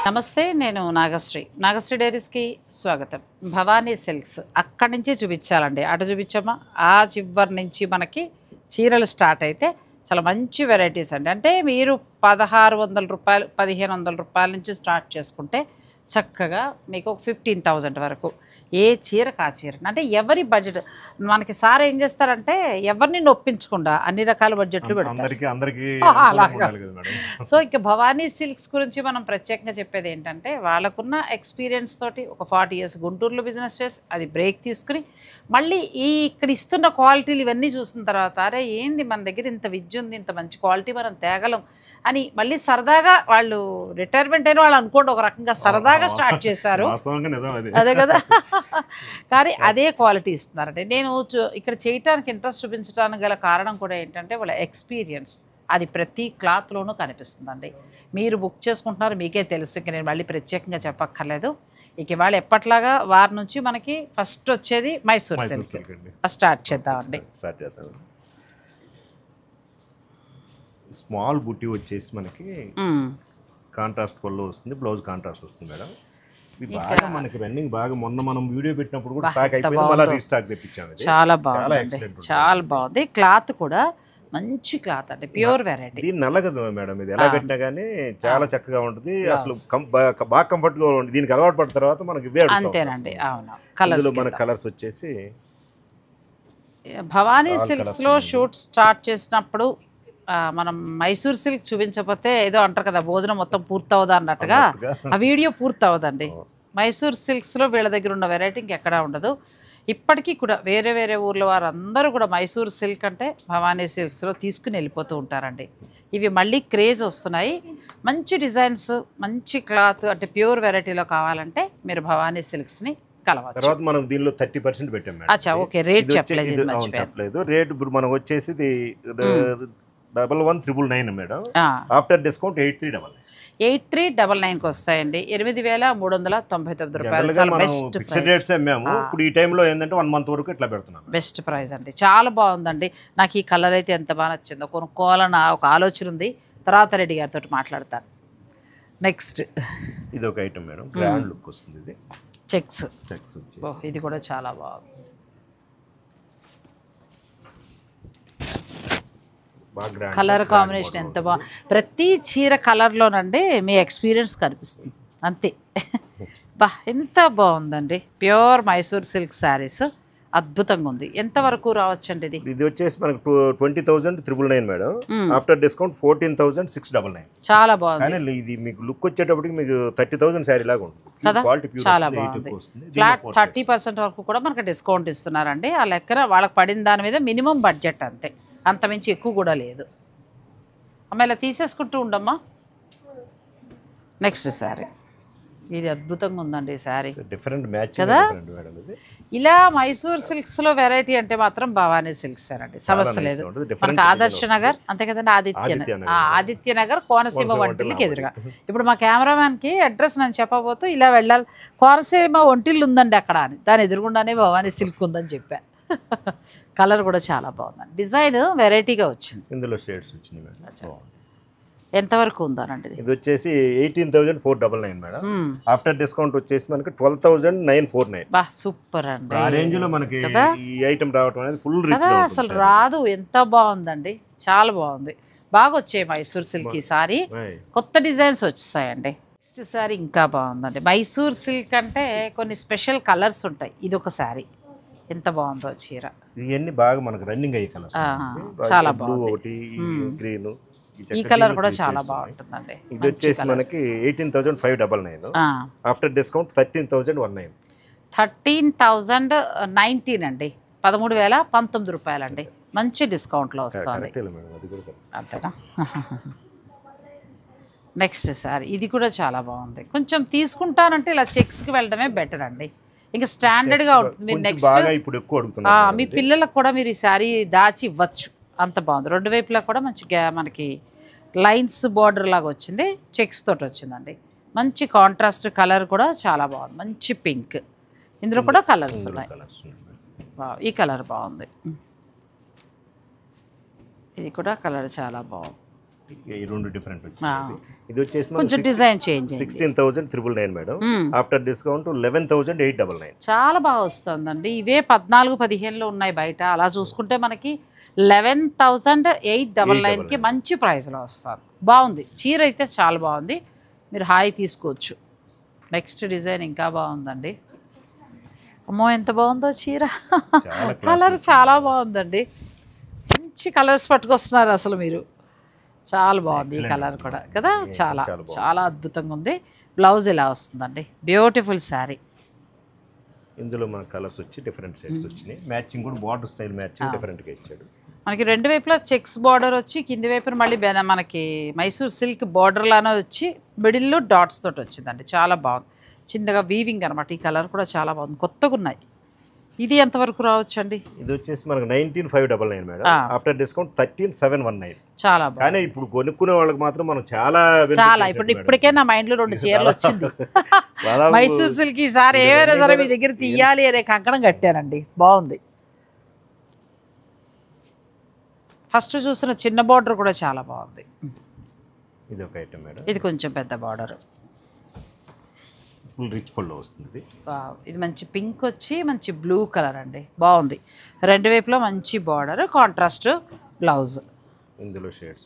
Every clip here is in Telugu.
నమస్తే, నేను నాగశ్రీ డైరీస్కి స్వాగతం. భవానీ సిల్క్స్ అక్కడి నుంచి చూపించాలండి. అటు చూపించామా, ఆ చివరి నుంచి మనకి చీరలు స్టార్ట్ అయితే చాలా మంచి వెరైటీస్ అండి. అంటే మీరు 1600 రూపాయలు 1500 రూపాయల నుంచి స్టార్ట్ చేసుకుంటే చక్కగా మీకు 15,000 వరకు ఏ చీరకు ఆ చీర. అంటే ఎవరి బడ్జెట్ మనకి సార్ ఏం చేస్తారంటే ఎవరిని నొప్పించకుండా అన్ని రకాల బడ్జెట్లు పెడతారు. సో ఇక భవానీ సిల్క్స్ గురించి మనం ప్రత్యేకంగా చెప్పేది ఏంటంటే వాళ్ళకున్న ఎక్స్పీరియన్స్ తోటి ఒక 40 years గుంటూరులో బిజినెస్ చేసి అది బ్రేక్ తీసుకుని మళ్ళీ ఇక్కడ ఇస్తున్న క్వాలిటీలు ఇవన్నీ చూసిన తర్వాత అరే ఏంది మన దగ్గర ఇంత విద్య ఉంది, ఇంత మంచి క్వాలిటీ మనం తేగలం అని మళ్ళీ సరదాగా వాళ్ళు రిటైర్మెంట్ అయిన వాళ్ళు అనుకోండి ఒక రకంగా సరదాగా స్టార్ట్ చేశారు. అదే కదా, కానీ అదే క్వాలిటీ ఇస్తున్నారంటే నేను ఇక్కడ చేయటానికి ఇంట్రెస్ట్ చూపించడానికి గల కారణం కూడా ఏంటంటే వాళ్ళ ఎక్స్పీరియన్స్ అది ప్రతి క్లాత్లోనూ కనిపిస్తుందండి. మీరు బుక్ చేసుకుంటున్నారు మీకే తెలుసు, ఇంక నేను మళ్ళీ ప్రత్యేకంగా చెప్పక్కర్లేదు. ఇక ఇవాళ ఎప్పట్లాగా వారి నుంచి మనకి ఫస్ట్ వచ్చేది మైసూర్ సిల్క్ స్టార్ట్ చేద్దామండి. స్మాల్ బుట్టి వచ్చేసి మనకి కాంట్రాస్ట్ పళ్ళు వస్తుంది, బ్లౌజ్ కాంట్రాస్ట్ వస్తుంది మేడం. ఇది బాగా మనకి రన్నింగ్ బాగా మొన్న మనం వీడియో పెట్టినప్పుడు కూడా స్టాక్ అయిపోయింది, మళ్ళీ రీస్టాక్ తెప్పించాము. చాలా బాగుంది, చాలా బాగుంది. క్లాత్ కూడా మంచి క్లాత్ అండి, ప్యూర్ వెరైటీ. ఇది నల్లగదు మేడం, ఇది ఎలా పెట్టినా కానీ చాలా చక్కగా ఉంటుంది, అసలు బాగా కంఫర్ట్ గా ఉంటుంది. దీనికి అలవాటు పడిన తర్వాత మనకి అంతేనండి. అవును, కలర్స్ మన కలర్స్ వచ్చేసి భవానీ సిల్క్స్ లో షూట్ స్టార్ట్ చేసినప్పుడు మనం మైసూర్ సిల్క్ చూపించకపోతే ఏదో అంటారు కదా భోజనం మొత్తం పూర్తవుదా అన్నట్టుగా ఆ వీడియో పూర్తవుదండి. మైసూర్ సిల్క్స్లో వీళ్ళ దగ్గర ఉన్న వెరైటీ ఇంకెక్కడా ఉండదు. ఇప్పటికీ కూడా వేరే వేరే ఊర్ల వారందరూ కూడా మైసూర్ సిల్క్ అంటే భవానీ సిల్క్స్లో తీసుకుని వెళ్ళిపోతూ ఉంటారండి. ఇవి మళ్ళీ క్రేజ్ వస్తున్నాయి. మంచి డిజైన్స్, మంచి క్లాత్ అంటే ప్యూర్ వెరైటీలో కావాలంటే మీరు భవానీ సిల్క్స్ని కలవచ్చు. తర్వాత మనం దీనిలో 30% పెట్టాం. అచ్చా, ఓకే. రేట్ చెప్పలేదు. రేట్ ఇప్పుడు మనకు వచ్చేసి 11,999 మేడం. ఆఫ్టర్ డిస్కౌంట్ 8399కి వస్తాయండి. 8,399 రూపాయలు. ఇప్పుడు ఈ టైంలో ఏంటంటే 1 month వరకు ఇట్లా పెడుతున్నాం. బెస్ట్ ప్రైస్ అండి, చాలా బాగుందండి. నాకు ఈ కలర్ అయితే ఎంత బాగా నచ్చిందో, కొనుక్కోవాలన్న ఒక ఆలోచన ఉంది. తర్వాత రెడ్డి గారితో మాట్లాడతాను. నెక్స్ట్ ఇది ఒక ఐటమ్ మేడం, గ్రాండ్ లుక్ వస్తుంది. ఇది చెక్స్, ఇది కూడా చాలా బాగుంది. కలర్ కాంబినేషన్ ఎంత బాగా, ప్రతి చీర కలర్లోనండి మీ ఎక్స్పీరియన్స్ కనిపిస్తుంది అంతే. బా ఎంత బాగుందండి, ప్యూర్ మైసూర్ సిల్క్ శారీస్ అద్భుతంగా ఉంది. ఎంతవరకు రావచ్చండి ఇది? ఇది వచ్చేసి మనకు 20,999 మేడం. After discount 14,699. చాలా బాగుంది. కానీ ఇది మీకు లుక్ వచ్చేటప్పటికి మీకు 30,000 శారీ లాగా ఉంటుంది కదా, చాలా బాగుంది. ఫ్లాట్ 30% వరకు కూడా మనకు డిస్కౌంట్ ఇస్తున్నారండి. ఆ లెక్కన వాళ్ళకి పడిన దాని మీద మినిమం బడ్జెట్ అంతే, అంతమించి ఎక్కువ కూడా లేదు. అమ్మ ఇలా తీసేసుకుంటూ ఉండమ్మా. నెక్స్ట్ శారీ, ఇది అద్భుతంగా ఉందండి శారీ, కదా. ఇలా మైసూర్ సిల్క్స్లో వెరైటీ అంటే మాత్రం భవానీ సిల్క్స్ అండి, సమస్య లేదు. మనకు ఆదర్శ నగర్ అంతే కదండి, ఆదిత్య నగర్ కోనసీమ వంటిల్కి ఎదురుగా. ఇప్పుడు మా కెమెరామ్యాన్కి అడ్రస్ నేను చెప్పబోతూ ఇలా వెళ్ళాలి, కోనసీమ వంటిల్లు ఉందండి అక్కడ అని, దాని ఎదురుగుండానే భవానీ సిల్క్ ఉందని చెప్పా. కలర్ కూడా చాలా బాగుందండి, డిజైన్ వెరైటీగా వచ్చింది. ఇందులో షేడ్స్ వచ్చింది. ఎంతవరకు ఉందోనండి ఇది వచ్చేసి 18,499 మేడం. ఆఫ్టర్ డిస్కౌంట్ వచ్చేసి మనకి 12,949. బా సూపర్ అండి. ఆ రేంజ్ లో మనకి ఈ ఐటమ్ రావడం అనేది ఫుల్ రిచ్ గా అసలు రాదు. ఎంత బాగుందండి, చాలా బాగుంది. బాగా వచ్చాయి మైసూర్ సిల్క్ ఈ సారీ, కొత్త డిజైన్స్ వచ్చాయండి. నెక్స్ట్ సారీ ఇంకా బాగుందండి. మైసూర్ సిల్క్ అంటే కొన్ని స్పెషల్ కలర్స్ ఉంటాయి, ఇది ఒక సారీ ఎంత బాగుందో చీర. ఇవన్నీ బాగా మనకు రన్నింగ్ అయ్యే కలర్స్, చాలా బాగుంది. గ్రీన్, ఈ కలర్ కూడా చాలా బాగుంటుందండి. ఇది వచ్చేసి మనకి 18,599. After discount 13,109. 13,019 అండి, 13,019 రూపాయలండి. మంచి డిస్కౌంట్లో వస్తుంది అంతేనా. నెక్స్ట్ సార్ ఇది కూడా చాలా బాగుంది. కొంచెం తీసుకుంటానంటే ఇలా చెక్స్కి వెళ్ళడమే బెటర్ అండి, ఇంకా స్టాండర్డ్గా ఉంటుంది. మీరు నెక్స్ట్ మీ పిల్లలకు కూడా మీరు ఈ శారీ దాచి ఇవ్వచ్చు, అంత బాగుంది. రెండు వైపులా కూడా మంచిగా మనకి లైన్స్ బార్డర్ లాగా వచ్చింది, చెక్స్ తోటి వచ్చిందండి. మంచి కాంట్రాస్ట్ కలర్ కూడా చాలా బాగుంది, మంచి పింక్. ఇందులో కూడా కలర్స్ ఉన్నాయి. ఈ కలర్ బాగుంది, ఇది కూడా కలర్ చాలా బాగుంది. ఈ రెండు డిఫరెంట్ వచ్చింది. ఇది వచ్చేసి కొంచెం design change 16,999 madam. After discount 11,899. చాలా బాగా వస్తుందండి. ఇవే 14-15లో ఉన్నాయి బయట. అలా చూసుకుంటే మనకి 11,899కి మంచి ప్రైస్లో వస్తుంది. బాగుంది చీర అయితే చాలా బాగుంది. మీరు హాయి తీసుకోవచ్చు. నెక్స్ట్ డిజైన్ ఇంకా బాగుందండి. అమ్మో ఎంత బాగుందో చీర. కలర్ చాలా బాగుందండి. మంచి కలర్స్ పట్టుకొస్తున్నారు అసలు మీరు. చాలా బాగుంది ఈ కలర్ కూడా కదా. చాలా చాలా అద్భుతంగా ఉంది. బ్లౌజ్ ఇలా వస్తుందండి. బ్యూటిఫుల్ శారీ. ఇందులో మన కలర్స్ వచ్చి డిఫరెంట్ షేడ్స్ వచ్చినాయి. మ్యాచింగ్ కూడా బార్డర్ స్టైల్ మ్యాచింగ్ డిఫరెంట్గా ఇచ్చాడు. మనకి రెండు వైపులా చెక్స్ బార్డర్ వచ్చి కింది వైపున మళ్ళీ మనకి మైసూర్ సిల్క్ బార్డర్ లానే వచ్చి మిడిల్లో డాట్స్ తోటి వచ్చిందండి. చాలా బాగుంది. చిన్నగా వీవింగ్ అనమాట. ఈ కలర్ కూడా చాలా బాగుంది. కొత్తగా ఉన్నాయి. ఇది ఎంతవరకు రావచ్చండి? ఇది వచ్చేసి మనకు 19,599 మేడం. After discount 13,719. చాలా బాగుంది. కానీ ఇప్పుడు కొనుక్కునే వాళ్ళకి మాత్రం మనం చాలా ఇప్పటికే నా మైండ్ లో 2 చీరలు వచ్చింది. మైసూర్ సిల్క్ ఈసారి ఏమైనా సరే మీ దగ్గర తీయాలి అనే కంకణం కట్టానండి. బాగుంది. ఫస్ట్ చూసిన చిన్న బార్డర్ కూడా చాలా బాగుంది. ఇది ఒక ఐటమ్ మేడం. ఇది కొంచెం పెద్ద బార్డర్. ఫుల్ రిచ్ పళ్ళు వస్తుంది. ఇది మంచి పింక్ వచ్చి మంచి బ్లూ కలర్ అండి. బాగుంది. రెండు వైపులో మంచి బార్డర్, కాంట్రాస్ట్ బ్లౌజ్. ఇందులో షేడ్స్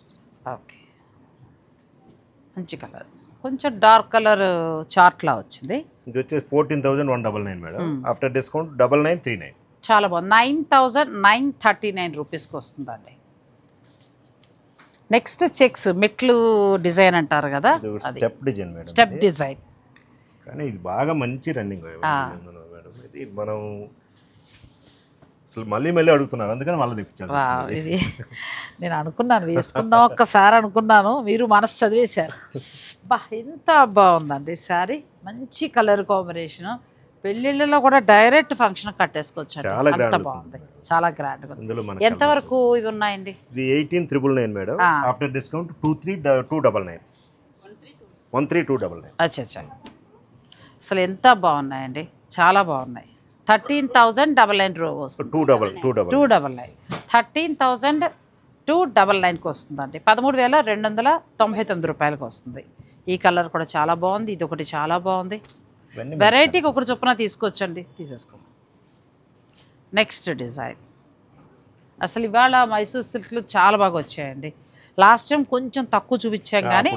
ఓకే మంచి కలర్స్. కొంచెం డార్క్ కలర్ చార్ట్లా వచ్చింది. ఇది వచ్చేసి 14,199 మేడం. After discount 9,939. చాలా బాగుంది. 9,939 రూపీస్కి వస్తుందండి. నెక్స్ట్ చెక్స్ మెట్లు డిజైన్ అంటారు కదా. Step design madam. Step design. కానీ ఇది బాగా మంచి రన్నింగ్ మేడం. ఇది మనం అసలు మళ్ళీ అడుగుతున్నారు, అందుకని మళ్ళీ తెప్పించాను. ఇది నేను అనుకున్నాను వేసుకుందాం ఒక్కసారి అనుకున్నాను. మీరు మనసు చదివేశారు. బా ఎంత బాగుందండి శారీ. మంచి కలర్ కాంబినేషన్. పెళ్ళిళ్ళలో కూడా డైరెక్ట్ ఫంక్షన్ కట్టేసుకోవచ్చు. అంత బాగుంది. చాలా గ్రాండ్. ఎంతవరకు ఇవి ఉన్నాయండి? ఇది 18,999 మేడం. After discount 23,299. 13,299. అచ్చా అసలు ఎంత బాగున్నాయండి. చాలా బాగున్నాయి. 13,999 వస్తుంది. 299. 13,299కి వస్తుందండి. 13,299 రూపాయలకి వస్తుంది. ఈ కలర్ కూడా చాలా బాగుంది. ఇది ఒకటి చాలా బాగుంది. వెరైటీకి ఒకటి చొప్పున తీసుకోవచ్చండి. తీసేసుకో. Next design. అసలు ఇవాళ మైసూర్ సిల్క్లు చాలా బాగా వచ్చాయండి. లాస్ట్ టైం కొంచెం తక్కువ చూపించాం కానీ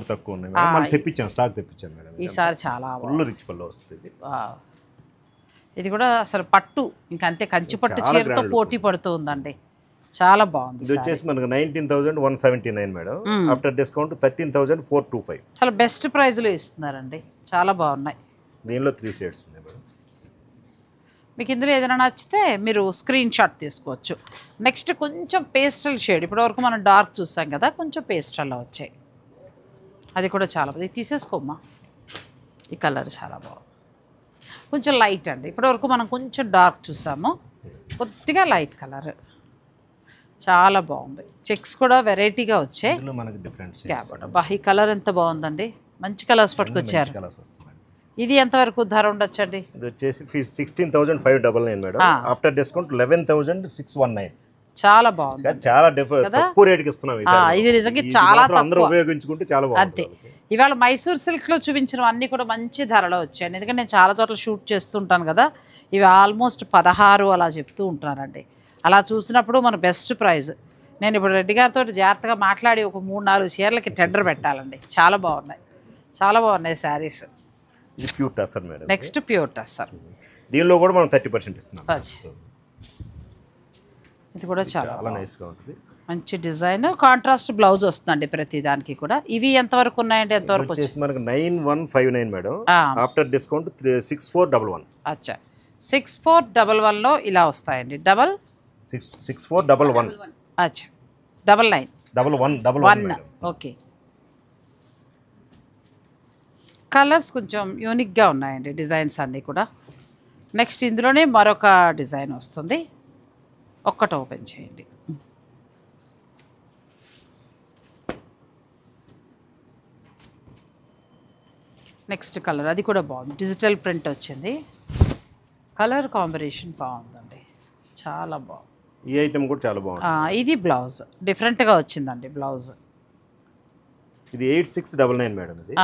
ఈసారి చాలా వస్తుంది. ఇది కూడా అసలు పట్టు ఇంకంతే కంచి పట్టు చీరతో పోటీ పడుతూ ఉందండి. చాలా బాగుంది. ఇది వచ్చేసి మనకు 19,179 మేడం. After discount 13,425. చాలా బెస్ట్ ప్రైస్లో ఇస్తున్నారండి. చాలా బాగున్నాయి. దీనిలో 3 షేడ్స్ ఉన్నాయి మేడం. మీకు ఇందులో ఏదైనా నచ్చితే మీరు స్క్రీన్ షాట్ తీసుకోవచ్చు. నెక్స్ట్ కొంచెం పేస్టల్ షేడ్. ఇప్పటివరకు మనం డార్క్ చూసాం కదా, కొంచెం పేస్టల్లో వచ్చాయి. అది కూడా చాలా బాగుంది. తీసేసుకోమ్మా. ఈ కలర్ చాలా బాగుంది. కొంచెం లైట్ అండి. ఇప్పటివరకు మనం కొంచెం డార్క్ చూసాము, కొద్దిగా లైట్ కలర్. చాలా బాగుంది. చెక్స్ కూడా వెరైటీగా వచ్చాయి. ఈ కలర్ ఎంత బాగుందండి. మంచి కలర్స్ పట్టుకొచ్చారు. ఇది ఎంతవరకు ధర ఉండొచ్చండి? ఇది వచ్చేసి 16,599 మేడం. After discount 11,619. చాలా బాగుంది. చాలా తక్కువ రేటుకి ఇస్తున్నాం. ఇది నిజంగా చాలా అందరూ ఉపయోగించుకుంటే చాలా బాగుంది. అంతే. ఇవాళ మైసూర్ సిల్క్లో చూపించిన అన్నీ కూడా మంచి ధరలో వచ్చాయి. ఎందుకంటే నేను చాలా చోట్ల షూట్ చేస్తుంటాను కదా. ఇవి ఆల్మోస్ట్ 16 అలా చెప్తూ ఉంటున్నారండి. అలా చూసినప్పుడు మన బెస్ట్ ప్రైజ్. నేను ఇప్పుడు రెడ్డి గారితో జాగ్రత్తగా మాట్లాడి ఒక 3-4 చీరలకి టెండర్ పెట్టాలండి. చాలా బాగున్నాయి. చాలా బాగున్నాయి శారీస్. ఇది pure tussar madam. Next pure tussar. దీనిలో కూడా మనం 30% ఇస్తున్నాం. ఇది కూడా చాలా నైస్గా ఉంటుంది. మంచి డిజైన్, కాంట్రాస్ట్ బ్లౌజ్ వస్తుందండి ప్రతి దానికి కూడా. ఇవి ఎంతవరకు ఉన్నాయండి? ఎంతవరకు వచ్చేసి మనకు 9,159 మేడం. After discount 6411. అచ్చా 6411లో ఇలా వస్తాయండి. 6411. అచ్చా 9911. ఓకే. కలర్స్ కొంచెం యూనిక్గా ఉన్నాయండి డిజైన్స్ అన్నీ కూడా. నెక్స్ట్ ఇందులోనే మరొక డిజైన్ వస్తుంది. ఒక్కటి ఓపెన్ చేయండి. నెక్స్ట్ కలర్ అది కూడా బాగుంది. డిజిటల్ ప్రింట్ వచ్చింది. కలర్ కాంబినేషన్ బాగుందండి. చాలా బాగుంది. ఈ ఐటమ్ కూడా చాలా బాగుంది. ఇది బ్లౌజ్ డిఫరెంట్గా వచ్చిందండి. బ్లౌజ్ ఇది 8699 మేడం. ఇది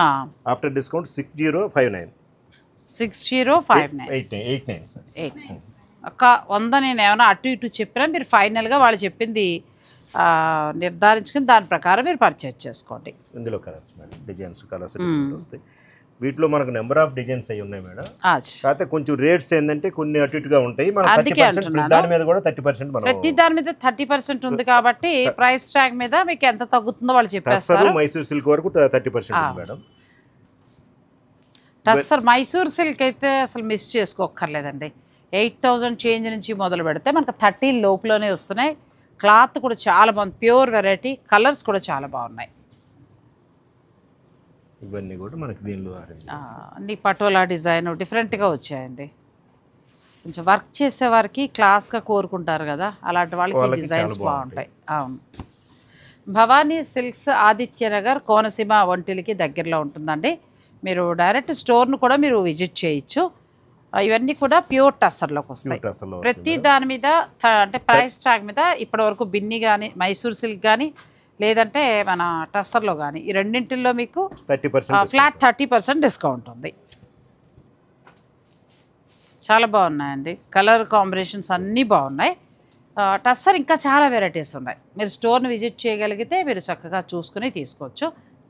ఆఫ్టర్ డిస్కౌంట్ 6059. 6059. 89 సార్. 89. ఒక 100 నేను ఏమైనా అటు ఇటు చెప్పినా మీరు ఫైనల్గా వాళ్ళు చెప్పింది నిర్ధారించుకుని దాని ప్రకారం మీరు పర్చేజ్ చేసుకోండి. ఇందులో కలర్స్ మేడం, డిజైన్స్ కలర్స్ వస్తాయి. వీటిలో మనకు నెంబర్ ఆఫ్ డిజైన్స్ అవి ఉన్నాయి మేడం. కాకపోతే కొంచెం రేట్స్ ఏంటంటే కొన్ని అటు ఇటుగా ఉంటాయి. మనం 30% దాని మీద కూడా 30% మనం ప్రతి దాని మీద 30% ఉంది కాబట్టి ప్రైస్ ట్యాగ్ మీద మీకు ఎంత తగ్గుతుందో వాళ్ళు చెప్పేస్తారు. మైసూర్ సిల్క్ వరకు 30% మేడం. టస్సర్ మైసూర్ సిల్క్ అయితే అసలు మిస్ చేసుకోక్కర్లేదండి. 8000 చేంజ్ నుంచి మొదలు పెడితే మనకు 30 లోపులోనే వస్తున్నాయి. క్లాత్ కూడా చాలా బాగుంది, ప్యూర్ వెరైటీ, కలర్స్ కూడా చాలా బాగున్నాయి. ఇవన్నీ కూడా మనకి దీనిలో అన్ని పటోలా డిజైన్ డిఫరెంట్గా వచ్చాయండి. కొంచెం వర్క్ చేసేవారికి క్లాస్గా కోరుకుంటారు కదా, అలాంటి వాళ్ళకి డిజైన్స్ బాగుంటాయి. అవును. భవానీ సిల్క్స్ ఆదిత్యనగర్ కోనసీమ ఒంటిలికి దగ్గరలో ఉంటుందండి. మీరు డైరెక్ట్ స్టోర్ను కూడా మీరు విజిట్ చేయొచ్చు. ఇవన్నీ కూడా ప్యూర్ టస్సర్లోకి వస్తాయి. ప్రతి దాని మీద అంటే ప్రైస్ ట్యాగ్ మీద ఇప్పటివరకు బిన్ని కానీ మైసూర్ సిల్క్ కానీ లేదంటే మన టస్సర్లో కానీ ఈ రెండింటిల్లో మీకు 30% ఫ్లాట్ 30% డిస్కౌంట్ ఉంది. చాలా బాగున్నాయండి, కలర్ కాంబినేషన్స్ అన్నీ బాగున్నాయి. టస్సర్ ఇంకా చాలా వెరైటీస్ ఉన్నాయి. మీరు స్టోర్ని విజిట్ చేయగలిగితే మీరు చక్కగా చూసుకుని తీసుకోవచ్చు.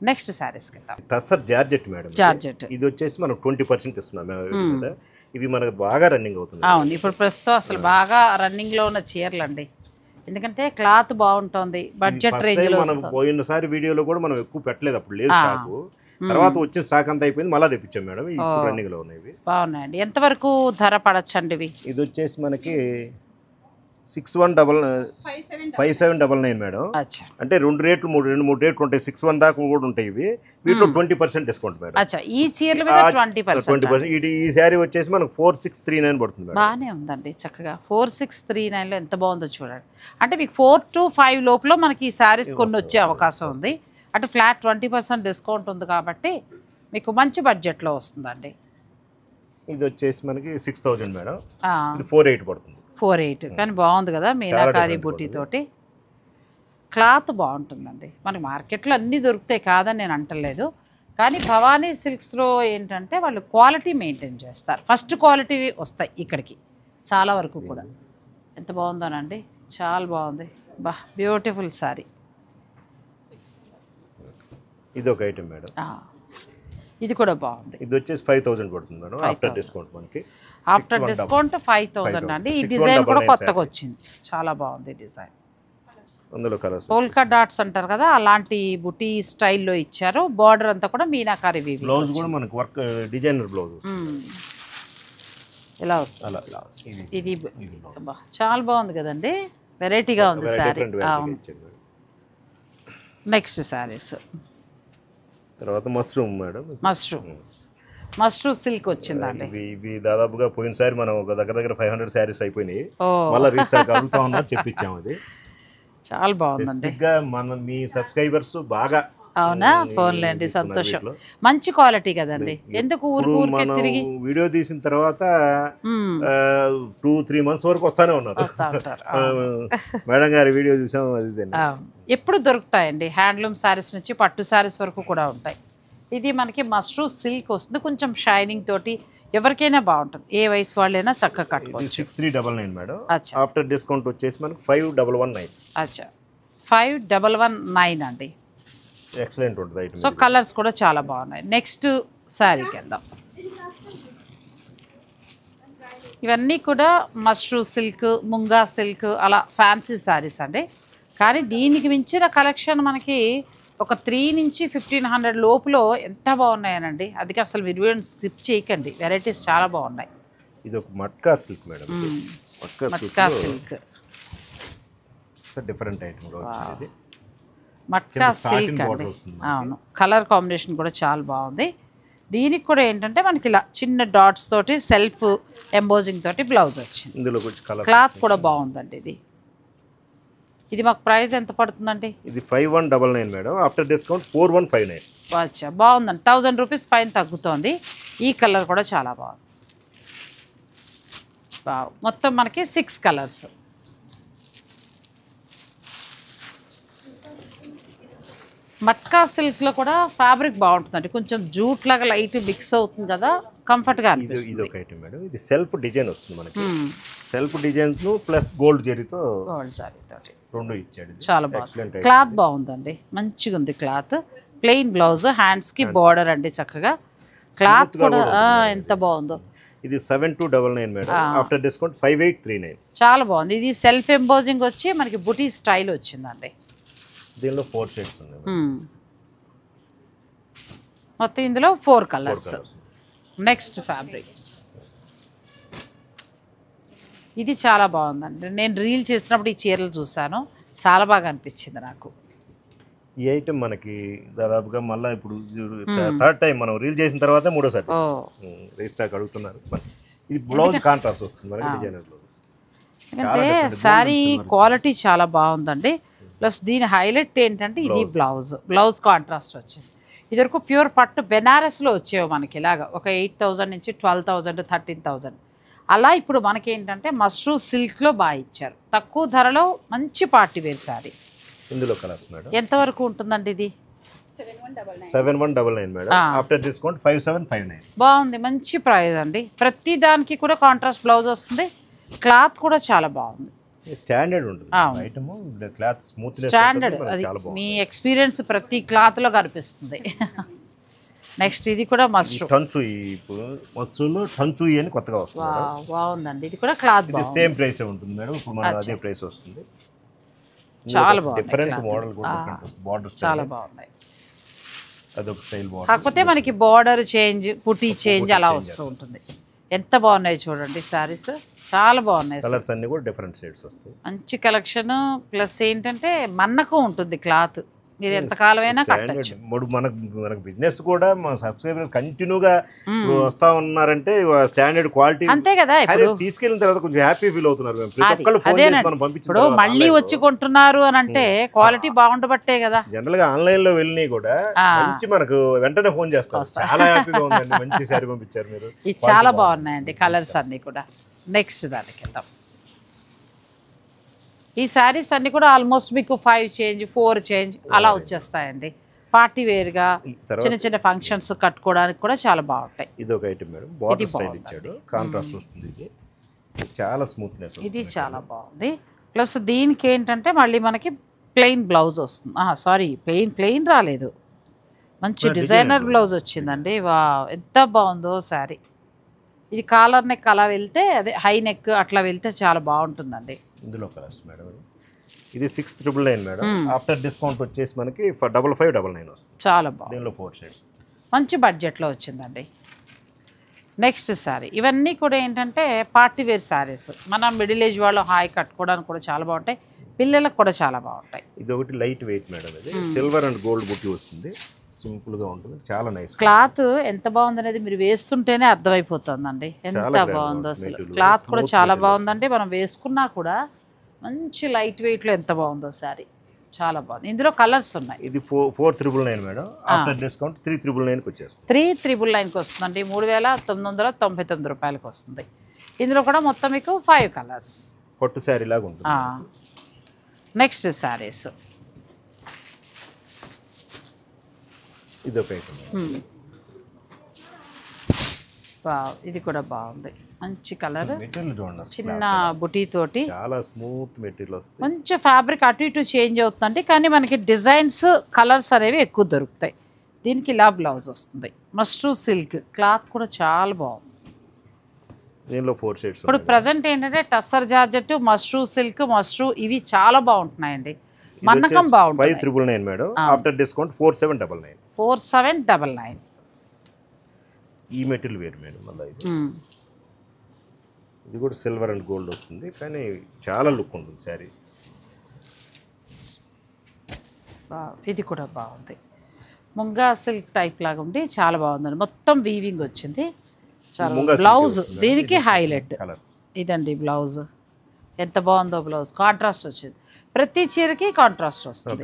నెక్స్ట్ శారీస్కి వెళ్తాం. Tussar georgette madam. జార్జెట్ ఇది వచ్చేసి మనం 20% ఇస్తున్నాం. ఇవి మనకు బాగా రన్నింగ్ అవుతుంది. అవును, ఇప్పుడు ప్రస్తుతం అసలు బాగా రన్నింగ్లో ఉన్న చీరలు అండి. ఎందుకంటే క్లాత్ బాగుంటుంది, బడ్జెట్ రేంజ్లో. మనం పోయినసారి వీడియోలో కూడా మనం ఎక్కువ పెట్టలేదు, అప్పుడు లేదు స్టాక్. తర్వాత వచ్చిన స్టాక్ అంతా అయిపోయింది, మళ్ళీ తెప్పించాం మేడం. ఇప్పుడు రన్నింగ్ లో ఉన్నాయి, బాగున్నాయండి. ఎంతవరకు ధర పడచ్చండి ఇవి? ఇది వచ్చేసి మనకి 5799 మేడం. అంటే 2 రేట్లు 3 రేట్లు ఉంటాయి. 61 దాకా కూడా ఉంటాయి. ఇవి వీటిలో 20% డిస్కౌంట్ మేడం. ఈ చీరల మీద 20%. ఈ శారీ వచ్చేసి మనకు 4639 పడుతుంది మేడం. బాగానే ఉందండి, చక్కగా 4639లో ఎంత బాగుందో చూడండి. అంటే మీకు 4 to 5 లోపల మనకి ఈ శారీస్ కొన్ని వచ్చే అవకాశం ఉంది. అంటే ఫ్లాట్ 20% డిస్కౌంట్ ఉంది కాబట్టి మీకు మంచి బడ్జెట్లో వస్తుందండి. ఇది వచ్చేసి మనకి 6000 మేడం. ఇది 48 పడుతుంది. 48 కానీ బాగుంది కదా, మీనాకారి బుట్టి తోటి. క్లాత్ బాగుంటుందండి. మనకి మార్కెట్లో అన్నీ దొరుకుతాయి కాదని నేను అంటలేదు, కానీ భవానీ సిల్క్స్లో ఏంటంటే వాళ్ళు క్వాలిటీ మెయింటైన్ చేస్తారు. ఫస్ట్ క్వాలిటీ వస్తాయి ఇక్కడికి చాలా వరకు కూడా. ఎంత బాగుందోనండి, చాలా బాగుంది. బా బ్యూటిఫుల్ సారీ. ఇది ఒక ఐటమ్ మేడం. ఇది కూడా బాగుంది. ఇది వచ్చేసి 5000 పడుతుంది మేడం. ఆఫ్టర్ డిస్కౌంట్ మనకి ఆఫ్టర్ డిస్కౌంట్ 5000 అండి. ఈ డిజైన్ కూడా కొత్తగా వచ్చింది, చాలా బాగుంది డిజైన్. అందులో కలర్స్ పోల్కా డాట్స్ అంటారు కదా, అలాంటి బుటీ స్టైల్లో ఇచ్చారు. బార్డర్ అంతా కూడా మీనాకారి వీవింగ్. బ్లౌజ్ కూడా మనకి వర్క్ డిజైనర్ బ్లౌజ్ ఇలా వస్తుంది. ఇది చాలా బాగుంది కదండి, వెరైటీగా ఉంది శారీ. నెక్స్ట్ శారీస్ తర్వాత మష్రూమ్ మేడం. మష్రూమ్ సిల్క్ వచ్చిందండి. ఇవి దాదాపుగా పోయినసారి మనం ఒక దగ్గర 500 శారీస్ అయిపోయినాయి, మళ్ళీ రీస్టాక్ అవుతా ఉన్నారు, చెప్పించాము. అది చాలా బాగుందండి. మన మీ సబ్స్క్రైబర్స్ బాగా. అవునా, ఫోన్లేండి, సంతోషం. మంచి క్వాలిటీ కదండి. ఎందుకు ఊరికి తిరిగి వీడియో తీసిన తర్వాత 2-3 months వరకు వస్తానే ఉన్నారు. మేడం గారి వీడియో చూసాం. అది ఎప్పుడు దొరుకుతాయండి. హ్యాండ్లూమ్ శారీస్ నుంచి పట్టు శారీస్ వరకు కూడా ఉంటాయి. ఇది మనకి మష్రూమ్ సిల్క్ వస్తుంది, కొంచెం షైనింగ్ తోటి. ఎవరికైనా బాగుంటుంది, ఏ వయసు వాళ్ళైనా చక్కగా కట్టుకోవచ్చు. 6399 మేడం. ఆఫ్టర్ డిస్కౌంట్ వచ్చేసి మనకి 5119. అచ్చా, 5119 అండి. ఎక్సలెంట్ ఉంటుంది. సో కలర్స్ కూడా చాలా బాగున్నాయి. నెక్స్ట్ శారీకి వెళ్దాం. ఇవన్నీ కూడా మష్రూమ్ సిల్క్, ముంగా సిల్క్, అలా ఫ్యాన్సీ శారీస్ అండి. కానీ దీనికి మించిన కలెక్షన్ మనకి ఒక 3 నుంచి 1500 లోపులో ఎంత బాగున్నాయనండి. అది అసలు వీడియోని స్కిప్ చేయకండి, వెరైటీస్ చాలా బాగున్నాయి. ఇది ఒక matka silk madam. Matka silk different item. Matka silk అండి. అవును, కలర్ కాంబినేషన్ కూడా చాలా బాగుంది. దీనికి కూడా ఏంటంటే మనకి ఇలా చిన్న డాట్స్ తోటి సెల్ఫ్ ఎంబోజింగ్ తోటి బ్లౌజ్ వచ్చింది. క్లాత్ కూడా బాగుందండి. ఇది మాకు ప్రైస్ ఎంత పడుతుందండి? ఇది 5199 మేడం. After discount 4159. అచ్చా, బాగుందండి. 1000 రూపీస్ పైన తగ్గుతోంది. ఈ కలర్ కూడా చాలా బాగుంది. మొత్తం మనకి 6 కలర్స్. మట్కా సిల్క్లో కూడా ఫ్యాబ్రిక్ బాగుంటుందండి, కొంచెం జూట్ లాగా లైట్ మిక్స్ అవుతుంది కదా, కంఫర్ట్గా ఇది అనిపిస్తుంది. ఒక ఐటమ్ మేడం. ఇది సెల్ఫ్ డిజైన్ వస్తుంది మనకి. సెల్ఫ్ డిజైన్స్ ప్లస్ గోల్డ్ జరీతో గోల్డ్ జారీతోటి రెండు ఇచ్చాడు. చాలా బాగుంది. క్లాత్ బాగుందండి, మంచిగా ఉంది క్లాత్. ప్లెయిన్ బ్లౌజ్, హ్యాండ్స్కి బార్డర్ అండి చక్కగా. క్లాత్ కూడా ఎంత బాగుందో. ఇది 7299 మేడం. After discount 5839. చాలా బాగుంది. ఇది సెల్ఫ్ ఎంబోజింగ్ వచ్చి మనకి బుటీ స్టైల్ వచ్చిందండి. దీనిలో 4 షేడ్స్ ఉన్నాయి. మొత్తం ఇందులో 4 కలర్స్. నెక్స్ట్ ఫ్యాబ్రిక్ ఇది చాలా బాగుందండి. నేను రీల్ చేసినప్పుడు ఈ చీరలు చూసాను, చాలా బాగా అనిపించింది నాకు. ఈ ఐటమ్ మనకి దాదాపుగా మళ్ళీ ఇప్పుడు థర్డ్ టైం మనం రీల్ చేసిన తర్వాత మూడోసారి రీస్టాక్ అడుగుతున్నారు. ఇది బ్లౌజ్ కాంట్రాస్ట్ వస్తుంది మనకి, డిజైనర్ బ్లౌజ్. ఎందుకంటే శారీ క్వాలిటీ చాలా బాగుందండి. ప్లస్ దీని హైలైట్ ఏంటంటే ఇది బ్లౌజ్ కాంట్రాస్ట్ వచ్చింది. ఇదివరకు ప్యూర్ పట్టు బెనారస్లో వచ్చేవి మనకి ఇలాగా ఒక 8,000 నుంచి 12,000 13,000 అలా. ఇప్పుడు మనకి ఏంటంటే మష్రూ సిల్క్లో బాగా ఇచ్చారు, తక్కువ ధరలో మంచి పార్టీ వేర్ శారీ. ఇందులో కలర్స్ మేడం. ఎంతవరకు ఉంటుందండి ఇది? 7199 మేడం. After discount 5759. బాగుంది, మంచి ప్రైస్ అండి. ప్రతి దానికి కూడా కాంట్రాస్ట్ బ్లౌజ్ వస్తుంది. క్లాత్ కూడా చాలా బాగుంది, స్టాండర్డ్ ఉంటుంది ఐటమ్. Cloth smooth standard. అది మీ ఎక్స్పీరియన్స్ ప్రతి క్లాత్లో కనిపిస్తుంది. నెక్స్ట్ ఇది కూడా మష్రూ మష్రూలో టంచుయి అని కొత్తగా వస్తుంది. బాగుందండి. ఇది కూడా క్లాత్ బాగుంది. సేమ్ ప్రైస్ ఉంటుంది మేడం. ఇప్పుడు మన అదే ప్రైస్ వస్తుంది. చాలా బాగుంది. డిఫరెంట్ మోడల్ కూడా డిఫరెంట్ వస్తుంది. బార్డర్ చాలా బాగున్నాయి. అదొక స్టైల్ బార్డర్. కాకపోతే మనకి బార్డర్ చేంజ్, పుటీ చేంజ్ అలా వస్తూ ఉంటుంది. ఎంత బాగున్నాయి చూడండి సారీస్, చాలా బాగున్నాయి. కలర్స్ అన్ని కూడా డిఫరెంట్ షేడ్స్ వస్తాయి. మంచి కలెక్షన్. ప్లస్ ఏంటంటే మన్నకు ఉంటుంది క్లాత్, మీరు ఎంత కాలమైనా కట్టచ్చు. మనకు బిజినెస్ కూడా మా సబ్స్క్రైబర్ కంటిన్యూగా వస్తా ఉన్నారంటే స్టాండర్డ్ క్వాలిటీ అంతే కదా. తీసుకెళ్ళిన తర్వాత కొంచెం హ్యాపీ ఫీల్ అవుతున్నారు. ఇప్పుడు మళ్ళీ వచ్చి కొంటున్నారు అని అంటే క్వాలిటీ బాగుండబట్టే కదా. జనరల్ గా ఆన్లైన్ లో వెళ్ళి కూడా మంచి మనకు వెంటనే ఫోన్ చేస్తారు. చాలా హ్యాపీగా ఉందండి, మంచి శారీ పంపించారు మీరు. ఇది చాలా బాగున్నాయండి కలర్స్ అన్ని కూడా. నెక్స్ట్ దానికి వెళ్దాం. ఈ శారీస్ అన్ని కూడా ఆల్మోస్ట్ మీకు 5 చేంజ్ 4 చేంజ్ అలా వచ్చేస్తాయండి. పార్టీ వేర్గా చిన్న చిన్న ఫంక్షన్స్ కట్టుకోవడానికి కూడా చాలా బాగుంటాయి. ఇది ఒక ఐటమ్ మేడం. బార్డర్ స్టైల్ ఇచ్చాడు, కాంట్రాస్ట్ వస్తుంది. ఇది చాలా స్మూత్నెస్, ఇది చాలా బాగుంది. ప్లస్ దీనికి ఏంటంటే మళ్ళీ మనకి ప్లెయిన్ బ్లౌజ్ వస్తుంది. సారీ, ప్లెయిన్ రాలేదు, మంచి డిజైనర్ బ్లౌజ్ వచ్చిందండి. వా ఎంత బాగుందో శారీ. ఇది కాలర్ నెక్ అలా వెళ్తే, అదే హై నెక్ అట్లా వెళ్తే చాలా బాగుంటుందండి. ఇందులో కలర్స్ మేడం. ఇది 6999 మేడం. ఆఫ్టర్ డిస్కౌంట్ వచ్చేసి మనకి 5599 వస్తుంది. చాలా బాగుంది. దీనిలో 4 షేడ్స్, మంచి బడ్జెట్లో వచ్చిందండి. నెక్స్ట్ శారీ. ఇవన్నీ కూడా ఏంటంటే పార్టీ వేర్ శారీస్. మన మిడిల్ ఏజ్ వాళ్ళు హాయి కట్టుకోవడానికి కూడా చాలా బాగుంటాయి, పిల్లలకు కూడా చాలా బాగుంటాయి. ఇది ఒకటి లైట్ వెయిట్ మేడం. ఇది సిల్వర్ అండ్ గోల్డ్ బుట్టి వస్తుంది, సింపుల్ గా ఉంటుంది, చాలా నైస్. క్లాత్ ఎంత బాగుంది అనేది మీరు వేస్తుంటేనే అర్థమైపోతుందండి, ఎంత బాగుందో అసలు. క్లాత్ కూడా చాలా బాగుందండి. మనం వేసుకున్నా కూడా మంచి లైట్ వెయిట్ లో ఎంత బాగుందో శారీ, చాలా బాగుంది. ఇందులో కలర్స్ ఉన్నాయి. ఇది 4999 మేడం. ఆఫ్టర్ డిస్కౌంట్ 3999 కి వచ్చేస్తుంది. 3999 కి వస్తుందండి. 3999 రూపాయలకి వస్తుంది. ఇందులో కూడా మొత్తం మీకు 5 కలర్స్. పట్టు శారీ లాగా ఉంటుంది. నెక్స్ట్ శారీస్. ఇది ఒక ఐటమ్. ఇది కూడా బాగుంది, మంచి కలర్, మెటీరియల్ చూడండి, చిన్న బుటీ తోటి చాలా స్మూత్ మెటీరియల్ వస్తుంది. మంచి ఫ్యాబ్రిక్ అటు ఇటు చేంజ్ అవుతుందండి, కానీ మనకి డిజైన్స్ కలర్స్ అనేవి ఎక్కువ దొరుకుతాయి. దీనికి ఇలా బ్లౌజ్ వస్తుంది. మష్రూ సిల్క్ క్లాత్ కూడా చాలా బాగుంది. దీనిలో 4 షేడ్స్. ఇప్పుడు ప్రజెంట్ ఏంటంటే టస్సర్ జార్జెట్, మష్రూ సిల్క్, మష్రూ ఇవి చాలా బాగుంటున్నాయండి. మన్నకం బాగుంటుంది. 5999 మేడం. After discount 4799. 4799. ఈ మెటీరియల్ వేరు మేడం. మళ్ళీ ఇది కూడా సిల్వర్ అండ్ గోల్డ్ వస్తుంది, కానీ చాలా లుక్ ఉంటుంది శారీ. ఇది కూడా బాగుంది, ముంగా సిల్క్ టైప్ లాగా ఉండి చాలా బాగుందండి. మొత్తం వీవింగ్ వచ్చింది. బ్లౌజ్ దీనికి హైలైట్ ఇదండి. బ్లౌజ్ ఎంత బాగుందో, బ్లౌజ్ కాంట్రాస్ట్ వచ్చింది. ప్రతి చీరకి కాంట్రాస్ట్ వస్తుంది.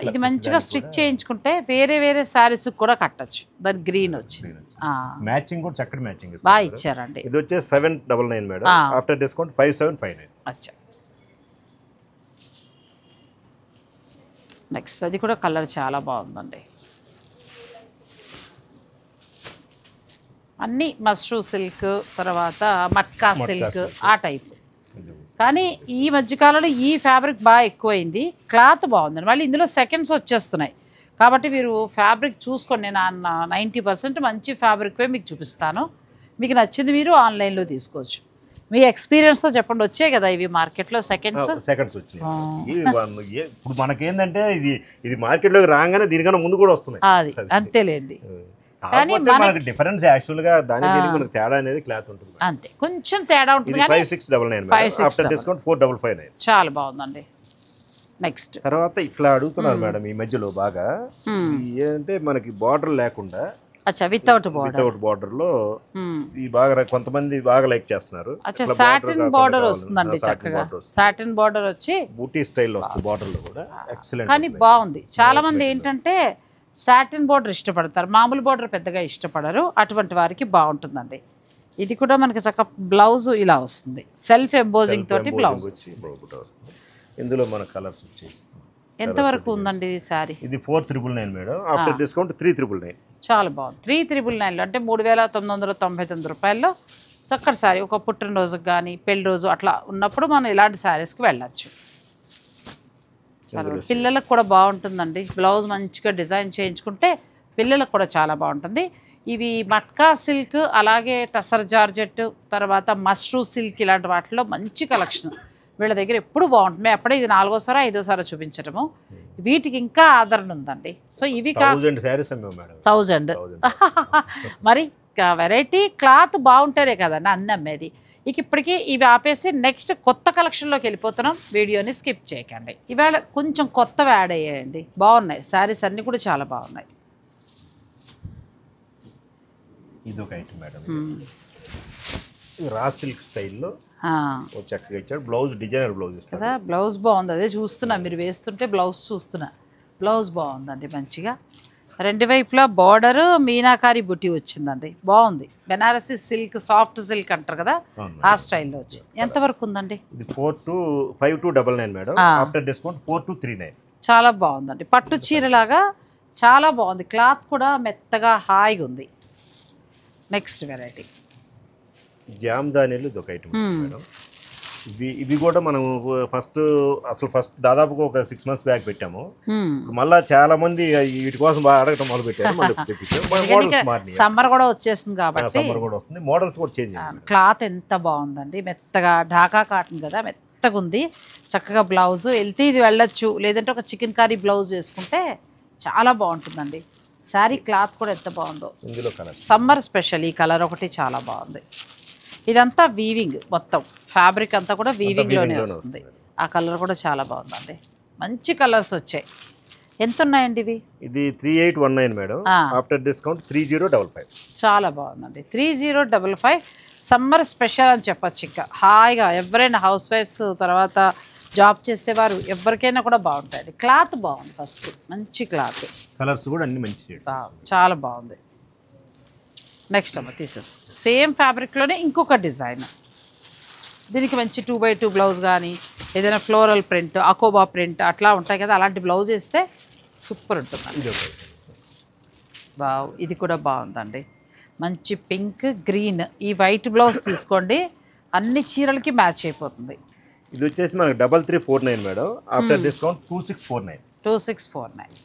ఇది మంచిగా స్టిచ్ చేయించుకుంటే వేరే వేరే శారీస్ కూడా కట్టచ్చు. దాని గ్రీన్ వచ్చి మ్యాచింగ్ కూడా చక్కటి మ్యాచింగ్ బాగా ఇచ్చారండి. ఇది వచ్చేసి 799 మేడం. After discount 5759. అచ్చా. నెక్స్ట్ అది కూడా కలర్ చాలా బాగుందండి. అన్నీ మష్రూ సిల్క్, తర్వాత మట్కా సిల్క్ ఆ టైప్. కానీ ఈ మధ్యకాలంలో ఈ ఫ్యాబ్రిక్ బాగా ఎక్కువైంది, క్లాత్ బాగుందండి. మళ్ళీ ఇందులో సెకండ్స్ వచ్చేస్తున్నాయి కాబట్టి మీరు ఫ్యాబ్రిక్ చూసుకోండి. నేను 90% మంచి ఫ్యాబ్రిక్వే మీకు చూపిస్తాను. మీకు నచ్చింది మీరు ఆన్లైన్లో తీసుకోవచ్చు. మీ ఎక్స్పీరియన్స్తో చెప్పండి. వచ్చాయి కదా ఇవి మార్కెట్లో సెకండ్స్ వచ్చినాయి. ఇప్పుడు మనకేంటంటే ఇది మార్కెట్లోకి రాగానే దీనికన్నా ముందు కూడా వస్తున్నాయి. అది అంతేలేండి. కానీ మనకి డిఫరెన్స్ యాక్చువల్ గా దానికి మనకి తేడా అనేది క్లాత్ ఉంటుంది అంతే, కొంచెం తేడా ఉంటుంది. 5699 ఆఫ్టర్ డిస్కౌంట్ 4559 చాలా బాగుందండి. నెక్స్ట్ తర్వాత ఇట్లా అడుగుతున్నారు మేడం ఈ మధ్యలో బాగా, ఏంటంటే మనకి బార్డర్ లేకుండా వితౌట్ బార్డర్ లో ఈ బాగా కొంతమంది బాగా లైక్ చేస్తున్నారు. సాటిన్ బార్డర్ వస్తుందండి, చక్కగా సాటిన్ బార్డర్ వచ్చి బూటీ స్టైల్ వస్తుంది. బార్డర్ లో కూడా ఎక్సలెంట్, కానీ బాగుంది. చాలా మంది ఏంటంటే సాటిన్ బార్డర్ ఇష్టపడతారు, మామూలు బార్డర్ పెద్దగా ఇష్టపడరు. అటువంటి వారికి బాగుంటుందండి. ఇది కూడా మనకి చక్క బ్లౌజ్ ఇలా వస్తుంది, సెల్ఫ్ ఎంబోజింగ్ తోటి బ్లౌజ్ వస్తుంది. ఇందులో మన కలర్స్ వచ్చేసి ఎంతవరకు ఉందండి ఈ శారీ? ఇది 4999 మేడం, ఆఫ్టర్ డిస్కౌంట్ 3999. చాలా బాగుంది. 3999 అంటే 3999 రూపాయల్లో చక్కటి శారీ. ఒక పుట్టినరోజుకి కానీ పెళ్లి రోజు అట్లా ఉన్నప్పుడు మనం ఇలాంటి శారీస్కి వెళ్ళచ్చు. పిల్లలకు కూడా బాగుంటుందండి. బ్లౌజ్ మంచిగా డిజైన్ చేయించుకుంటే పిల్లలకు కూడా చాలా బాగుంటుంది. ఇవి మట్కా సిల్క్, అలాగే టసర్ జార్జెట్, తర్వాత మష్రూ సిల్క్, ఇలాంటి వాటిలో మంచి కలెక్షన్ వీళ్ళ దగ్గర ఎప్పుడు బాగుంటుంది. అప్పుడే ఇది 4వసారో 5వసారో చూపించడము. వీటికి ఇంకా ఆదరణ ఉందండి. సో ఇవి 1000 మరి వెరైటీ క్లాత్ బాగుంటేనే కదండి అన్ని అమ్మేది. ఇప్పటికీ ఇవి ఆపేసి నెక్స్ట్ కొత్త కలెక్షన్లోకి వెళ్ళిపోతున్నాం. వీడియోని స్కిప్ చేయకండి. ఇవాళ కొంచెం కొత్తవి యాడ్ అయ్యాయండి, బాగున్నాయి. శారీస్ అన్నీ కూడా చాలా బాగున్నాయి. ఇది ఒక ఐటమ్ మేడం, రా సిల్క్ స్టైల్లో చక్కగా ఇచ్చాడు. బ్లౌజ్ డిజైనర్ బ్లౌజ్ ఇస్తారు కదా, బ్లౌజ్ బాగుంది. అదే చూస్తున్నా, మీరు వేస్తుంటే బ్లౌజ్ చూస్తున్నా. బ్లౌజ్ బాగుందండి మంచిగా. రెండు వైపులా బార్డర్ మీనాకారి బుట్టి వచ్చిందండి, బాగుంది. బెనారసీ సిల్క్, సాఫ్ట్ సిల్క్ అంటారు కదా, ఆ స్టైల్లో వచ్చింది. ఎంతవరకు ఉందండి? ఇది 5299 మేడం, ఆఫ్టర్ డిస్కౌంట్ 4239. చాలా బాగుందండి. పట్టు చీరలాగా చాలా బాగుంది. క్లాత్ కూడా మెత్తగా హాయిగా ఉంది. నెక్స్ట్ వెరైటీ జామ్దానీలు ఇది ఒక ఐటమ్ మేడం. ఇవి కూడా మనం ఫస్ట్ దాదాపుగా ఒక 6 months బ్యాక్ పెట్టాము. మళ్ళీ చాలా మంది వీటి కోసం బాగా అడగటం మొదలు పెట్టారు. సమ్మర్ కూడా వచ్చేస్తుంది కాబట్టి సమ్మర్ కూడా వస్తుంది, మోడల్స్ కూడా చేంజ్. క్లాత్ ఎంత బాగుందండి, మెత్తగా ఢాకా కాటన్ కదా, మెత్తగా ఉంది. చక్కగా బ్లౌజ్ వెళ్తే ఇది వెళ్ళొచ్చు, లేదంటే ఒక చికెన్ కర్రీ బ్లౌజ్ వేసుకుంటే చాలా బాగుంటుందండి. శారీ క్లాత్ కూడా ఎంత బాగుందో. ఇందులో కలర్ సమ్మర్ స్పెషల్ ఈ కలర్ ఒకటి చాలా బాగుంది. ఇదంతా వీవింగ్, మొత్తం ఫ్యాబ్రిక్ అంతా కూడా వీవింగ్లోనే వస్తుంది. ఆ కలర్ కూడా చాలా బాగుందండి, మంచి కలర్స్ వచ్చాయి. ఎంత ఉన్నాయండి ఇవి? ఇది 3819 మేడం, ఆఫ్టర్ డిస్కౌంట్ 3055. చాలా బాగుందండి, 3055. సమ్మర్ స్పెషల్ అని చెప్పచ్చు. ఇంకా హాయిగా ఎవరైనా హౌస్ వైఫ్స్, తర్వాత జాబ్ చేసేవారు, ఎవరికైనా కూడా బాగుంటాయి. క్లాత్ బాగుంది, ఫస్ట్ మంచి క్లాత్, కలర్స్ కూడా అన్ని మంచి, చాలా బాగుంది. నెక్స్ట్ అమ్మ తీసేసుకో. సేమ్ ఫ్యాబ్రిక్లోనే ఇంకొక డిజైన్. దీనికి మంచి 2x2 బ్లౌజ్ కానీ, ఏదైనా ఫ్లోరల్ ప్రింట్, అకోబా ప్రింట్ అట్లా ఉంటాయి కదా, అలాంటి బ్లౌజ్ వేస్తే సూపర్ ఉంటుంది. బావ్, ఇది కూడా బాగుందండి. మంచి పింక్, గ్రీన్, ఈ వైట్ బ్లౌజ్ తీసుకోండి, అన్ని చీరలకి మ్యాచ్ అయిపోతుంది. ఇది వచ్చేసి మనకి 3349 మేడం, ఆఫ్టర్ డిస్కౌంట్ 2649.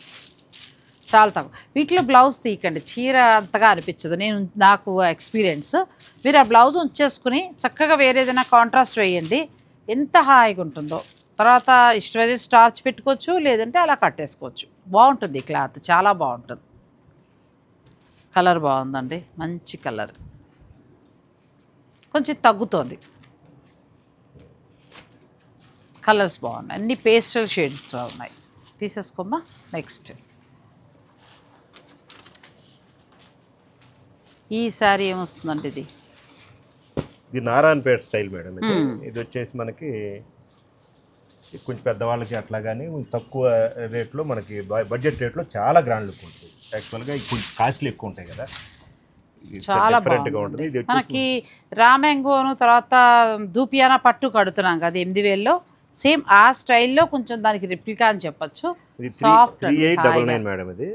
చాలా తక్కువ. వీటిలో బ్లౌజ్ తీయకండి, చీర అంతగా అనిపించదు. నాకు ఎక్స్పీరియన్స్. మీరు ఆ బ్లౌజ్ ఉంచేసుకుని చక్కగా వేరే ఏదైనా కాంట్రాస్ట్ వేయండి, ఎంత హాయిగా ఉంటుందో. తర్వాత ఇష్టమైతే స్టార్చ్ పెట్టుకోవచ్చు, లేదంటే అలా కట్టేసుకోవచ్చు. బాగుంటుంది క్లాత్, చాలా బాగుంటుంది. కలర్ బాగుందండి, మంచి కలర్. కొంచెం తగ్గుతోంది, కలర్స్ బాగున్నాయి, అన్ని పేస్టల్ షేడ్స్లో ఉన్నాయి. తీసేసుకోమ్మా. నెక్స్ట్ ఈ శారీ ఏమొస్తుందండి? ఇది నారాయణపేట స్టైల్ మేడం. ఇది వచ్చేసి మనకి కొంచెం పెద్దవాళ్ళకి అట్లా కానీ తక్కువ రేట్లో, మనకి బడ్జెట్ రేట్లో చాలా గ్రాండ్ లుక్ ఉంటుంది. యాక్చువల్గా కొంచెం కాస్ట్లీ ఎక్కువ ఉంటాయి కదా, చాలా బాగుంటుంది. మనకి రామ్యాంగోను తర్వాత దూపియానా పట్టు కడుతున్నాం కదా 8000లో. సేమ్ ఆ స్టైల్లో కొంచెం దానికి రిప్లికా అని చెప్పొచ్చు. ఇది సాఫ్ట్ 3899 మేడం. ఇది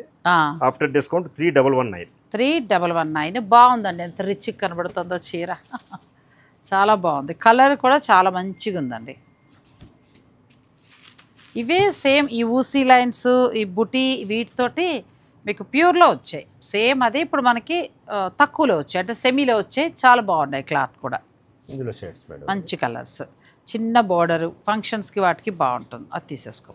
ఆఫ్టర్ డిస్కౌంట్ 3119. 3119 బాగుందండి. ఎంత రిచ్ కనబడుతుందో చీర. చాలా బాగుంది. కలర్ కూడా చాలా మంచిగా ఉందండి. ఇవే సేమ్ ఈ ఊసీ లైన్స్, ఈ బుటీ వీటితోటి మీకు ప్యూర్లో వచ్చాయి. సేమ్ అదే ఇప్పుడు మనకి తక్కువలో వచ్చాయి, అంటే సెమీలో వచ్చాయి. చాలా బాగున్నాయి. క్లాత్ కూడా ఇందులో షేడ్స్ మేడం, మంచి కలర్స్, చిన్న బోర్డరు, ఫంక్షన్స్కి వాటికి బాగుంటుంది. అది తీసేసుకో.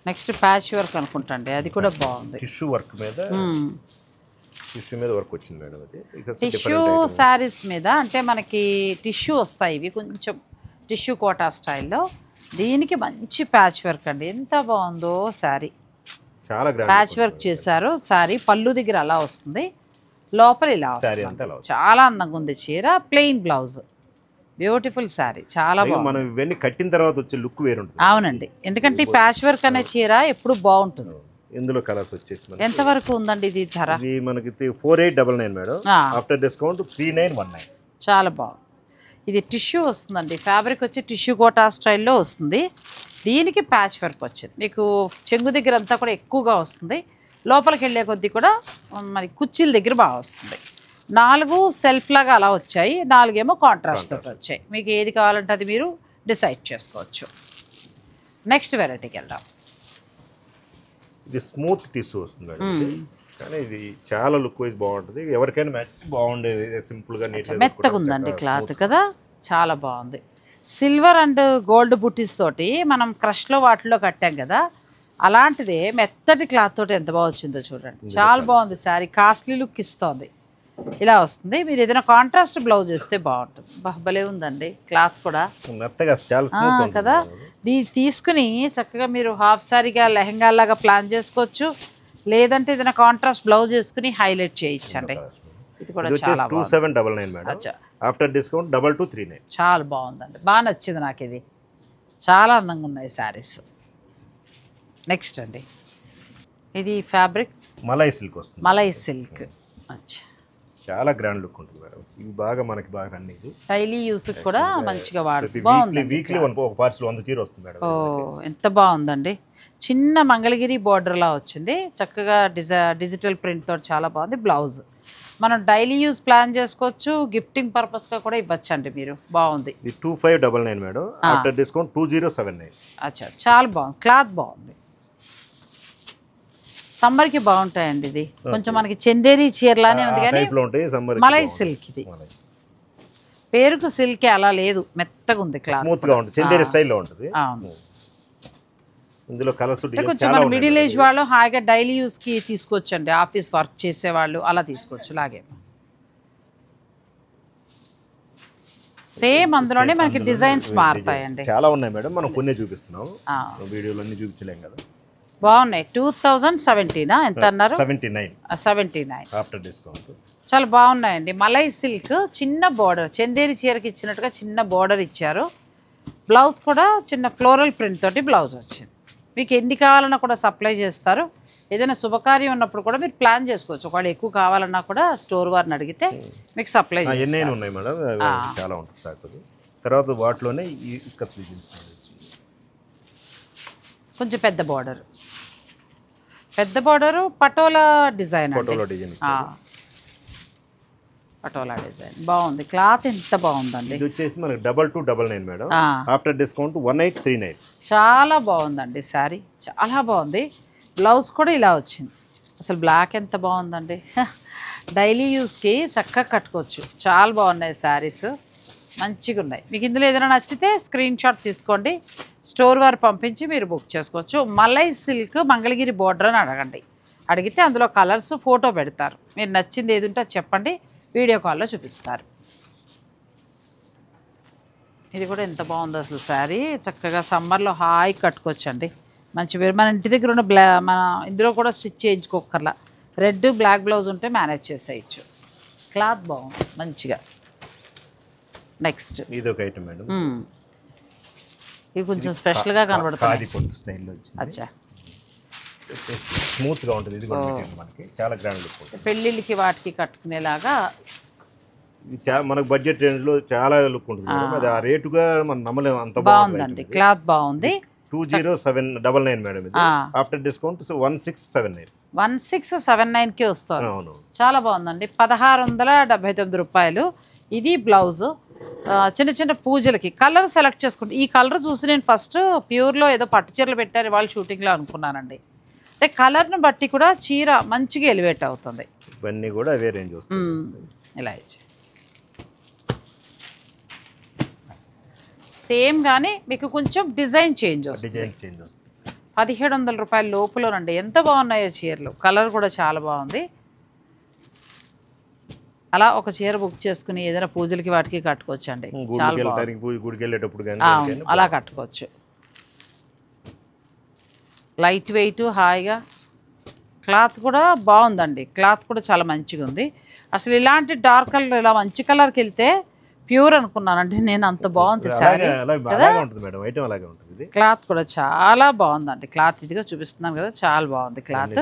నెక్స్ట్ ప్యాచ్ వర్క్ అనుకుంటండి, అది కూడా బాగుంది. టిష్యూ వర్క్ మీద వర్క్ వచ్చింది మేడం. అది టిష్యూ శారీస్ మీద అంటే మనకి టిష్యూ వస్తాయి. ఇవి కొంచెం టిష్యూ కోటా స్టైల్లో. దీనికి మంచి ప్యాచ్ వర్క్ అండి. ఎంత బాగుందో శారీ. చాలా ప్యాచ్ వర్క్ చేశారు. శారీ పళ్ళు దగ్గర అలా వస్తుంది, లోపల ఇలా వస్తుంది. చాలా అందంగా ఉంది చీర. Plain blouse, beautiful sari. చాలా బాగుంది. మనం ఇవన్నీ కట్టిన తర్వాత వచ్చే లుక్ వేరు ఉంటుంది. అవునండి, ఎందుకంటే ఈ ప్యాచ్ వర్క్ అనే చీర ఎప్పుడు బాగుంటుంది. ఇందులో కలర్స్ వచ్చేసి ఎంత వరకు ఉందండి ఇది ధర? ఇది మనకి 4899 మేడం. After discount 3919. చాలా బాగుంది. ఇది టిష్యూ వస్తుందండి. ఫ్యాబ్రిక్ వచ్చి టిష్యూ కోటా స్టైల్లో వస్తుంది. దీనికి ప్యాచ్ వర్క్ వచ్చింది. మీకు చెంగు దగ్గర అంతా కూడా ఎక్కువగా వస్తుంది. లోపలికి వెళ్ళే కొద్దీ కూడా మరి కుర్చీల దగ్గర బాగా వస్తుంది. 4 సెల్ఫ్ లాగా అలా వచ్చాయి, 4 ఏమో కాంట్రాస్ట్ తోటి వచ్చాయి. మీకు ఏది కావాలంటే అది మీరు డిసైడ్ చేసుకోవచ్చు. నెక్స్ట్ వెరైటీకి వెళ్దాం. ఇది స్మూత్ టిష్యూ వస్తుంది మేడం. కానీ ఇది చాలా లుక్ వైజ్ బాగుంటుంది. ఎవరికైనా మ్యాచ్ బాగుండేది, సింపుల్గా నీట్గా మెత్తగా ఉందండి క్లాత్ కదా. చాలా బాగుంది. సిల్వర్ అండ్ గోల్డ్ బుట్టీస్ తోటి మనం క్రష్లో వాటిలో కట్టాం కదా, అలాంటిదే మెత్తటి క్లాత్ తోటి ఎంత బాగా వచ్చిందో చూడండి. చాలా బాగుంది శారీ. కాస్ట్లీ లుక్ ఇస్తుంది. ఇలా వస్తుంది. మీరు ఏదైనా కాంట్రాస్ట్ బ్లౌజ్ వేస్తే బాగుంటుంది. భలే ఉందండి క్లాత్ కూడా మెత్తగా, చాలా స్మూత్ కదా. దీన్ని తీసుకుని చక్కగా మీరు హాఫ్ శారీగా లెహంగా లాగా ప్లాన్ చేసుకోవచ్చు, లేదంటే ఏదైనా కాంట్రాస్ట్ బ్లౌజ్ వేసుకుని హైలైట్ చేయించండి. ఇది కూడా చాలా 2799 మేడం. After discount 2239. చాలా బాగుందండి. బాగా నచ్చింది నాకు. ఇది చాలా అందంగా ఉన్నాయి శారీస్. నెక్స్ట్ అండి, ఇది ఫ్యాబ్రిక్ మలై సిల్క్ వస్తుంది. మలై సిల్క్. చాలా గ్రాండ్ లుక్ ఉంటుంది మేడం. ఇవి బాగా మనకి బాగా అన్ని డైలీ యూస్ కూడా మంచిగా వాడుతుంది. వీక్లీ ఒక పార్సల్ 100 చీర వస్తుంది మేడం. ఓ ఎంత బాగుందండి. చిన్న మంగళగిరి బార్డర్లా వచ్చింది. చక్కగా డిజిటల్ ప్రింట్ తోటి చాలా బాగుంది. బ్లౌజ్ మనం డైలీ యూస్ ప్లాన్ చేసుకోవచ్చు, గిఫ్టింగ్ పర్పస్గా కూడా ఇవ్వచ్చండి మీరు. బాగుంది. ఇది 2599 మేడం. After discount 2079. అచ్చా, చాలా బాగుంది. క్లాత్ బాగుంది. సమ్మర్కి బాగుంటాయండి. ఇది కొంచెం మనకి చందేరి చీరలానే ఉంది కానీ మలై సిల్క్. ఇది పేరుకు సిల్క్ అలా లేదు, మెత్తగా ఉంది. క్లాత్ స్మూత్గా ఉంటుంది, చందేరి స్టైల్లో ఉంటుంది. అవును. ఇందులో కలర్స్ కొంచెం మన మిడిల్ ఏజ్ వాళ్ళు హాయిగా డైలీ యూస్కి తీసుకోవచ్చండి. ఆఫీస్ వర్క్ చేసేవాళ్ళు అలా తీసుకోవచ్చు. లాగే సేమ్ అందులోనే మనకి డిజైన్స్ మారుతాయండి. చాలా ఉన్నాయి మేడం, మనం కొన్ని చూపిస్తున్నాం, వీడియోలో అన్ని చూపించలేం కదా. బాగున్నాయి. 2017 ఎంత అన్నారు? 79 ఆఫ్టర్ డిస్కౌంట్. చాలా బాగున్నాయండి. మలై సిల్క్, చిన్న బార్డర్, చందేరి చీరకి ఇచ్చినట్టుగా చిన్న బార్డర్ ఇచ్చారు. బ్లౌజ్ కూడా చిన్న ఫ్లోరల్ ప్రింట్ తోటి బ్లౌజ్ వచ్చింది. మీకు ఎన్ని కావాలన్నా కూడా సప్లై చేస్తారు. ఏదైనా శుభకార్యం ఉన్నప్పుడు కూడా మీరు ప్లాన్ చేసుకోవచ్చు. ఒకవేళ ఎక్కువ కావాలన్నా కూడా స్టోర్ వారిని అడిగితే మీకు సప్లై చేస్తారు. ఎన్ని ఉన్నాయి మేడం, చాలా ఉంటుంది స్టాక్. తర్వాత వాటిలోనే ఈ కొంచెం పెద్ద border, patola design. Patola design బాగుంది. క్లాత్ ఎంత బాగుందండి. ఇది వచ్చేసి మనకి 2299 మేడం. After discount 1839. చాలా బాగుందండి శారీ, చాలా బాగుంది. బ్లౌజ్ కూడా ఇలా వచ్చింది. అసలు బ్లాక్ ఎంత బాగుందండి. డైలీ యూస్కి చక్కగా కట్టుకోవచ్చు. చాలా బాగున్నాయి శారీస్, మంచిగా ఉన్నాయి. మీకు ఇందులో ఏదైనా నచ్చితే స్క్రీన్ షాట్ తీసుకోండి, స్టోర్ వారు పంపించి మీరు బుక్ చేసుకోవచ్చు. మలై సిల్క్ మంగళగిరి బోర్డర్ అని అడిగితే అందులో కలర్స్ ఫోటో పెడతారు. మీరు నచ్చింది ఏది ఉంటే చెప్పండి, వీడియో కాల్లో చూపిస్తారు. ఇది కూడా ఎంత బాగుందో అసలు శారీ. చక్కగా సమ్మర్లో హాయి కట్టుకోవచ్చండి. మంచి మన ఇంటి దగ్గర ఉన్న మన ఇందులో కూడా స్టిచ్ చేయించుకోకర్లా. రెడ్ బ్లాక్ బ్లౌజ్ ఉంటే మేనేజ్ చేసేయచ్చు. క్లాత్ బాగుంది మంచిగా. నెక్స్ట్ ఇది ఒక ఐటమ్ మేడం. ఇది కొంచెం స్పెషల్గా కనబడుతుంది. స్టైల్లో వచ్చింది. అచ్చా, స్మూత్గా ఉంటుంది. ఇది కూడా మెటీరియల్ మనకి చాలా గ్రాండ్ లుక్ ఉంటుంది. పెళ్ళిళ్ళకి వాటికి కట్టుకునేలాగా ఇది మనకు బడ్జెట్ రేంజ్లో చాలా లుక్ ఉంటుంది మేడం. అది ఆ రేటుగా మనం నమ్మలేము, అంత బాగుందండి. క్లాత్ బాగుంది. 20799 మేడం ఇది. After discount 1679. 1679కి వస్తుంది. అవును, చాలా బాగుందండి. 1679 రూపాయలు. ఇది బ్లౌజ్. చిన్న చిన్న పూజలకి కలర్ సెలెక్ట్ చేసుకుంటే ఈ కలర్ చూసి నేను ఫస్ట్ ప్యూర్లో ఏదో పట్టు చీరలు పెట్టారు వాళ్ళు షూటింగ్లో అనుకున్నానండి. అంటే కలర్ను బట్టి కూడా చీర మంచిగా ఎలివేట్ అవుతుంది. ఇవన్నీ కూడా అవే రేంజ్ వస్తుంది. ఇలా ఇచ్చి సేమ్ కానీ మీకు కొంచెం డిజైన్ చేంజ్ వస్తుంది. 1700 రూపాయల లోపులోనండి. ఎంత బాగున్నాయో చీరలు. కలర్ కూడా చాలా బాగుంది. అలా ఒక చీర బుక్ చేసుకుని ఏదైనా పూజలకి వాటికి కట్టుకోవచ్చు అండి. అలా కట్టుకోవచ్చు. లైట్ వెయిట్, హాయిగా. క్లాత్ కూడా బాగుందండి. క్లాత్ కూడా చాలా మంచిగా ఉంది. అసలు ఇలాంటి డార్క్ కలర్ ఇలా మంచి కలర్కి వెళ్తే ప్యూర్ అనుకున్నానండి నేను. అంత బాగుంది శారీ. క్లాత్ కూడా చాలా బాగుందండి. క్లాత్ ఇదిగా చూపిస్తున్నాను కదా, చాలా బాగుంది క్లాత్.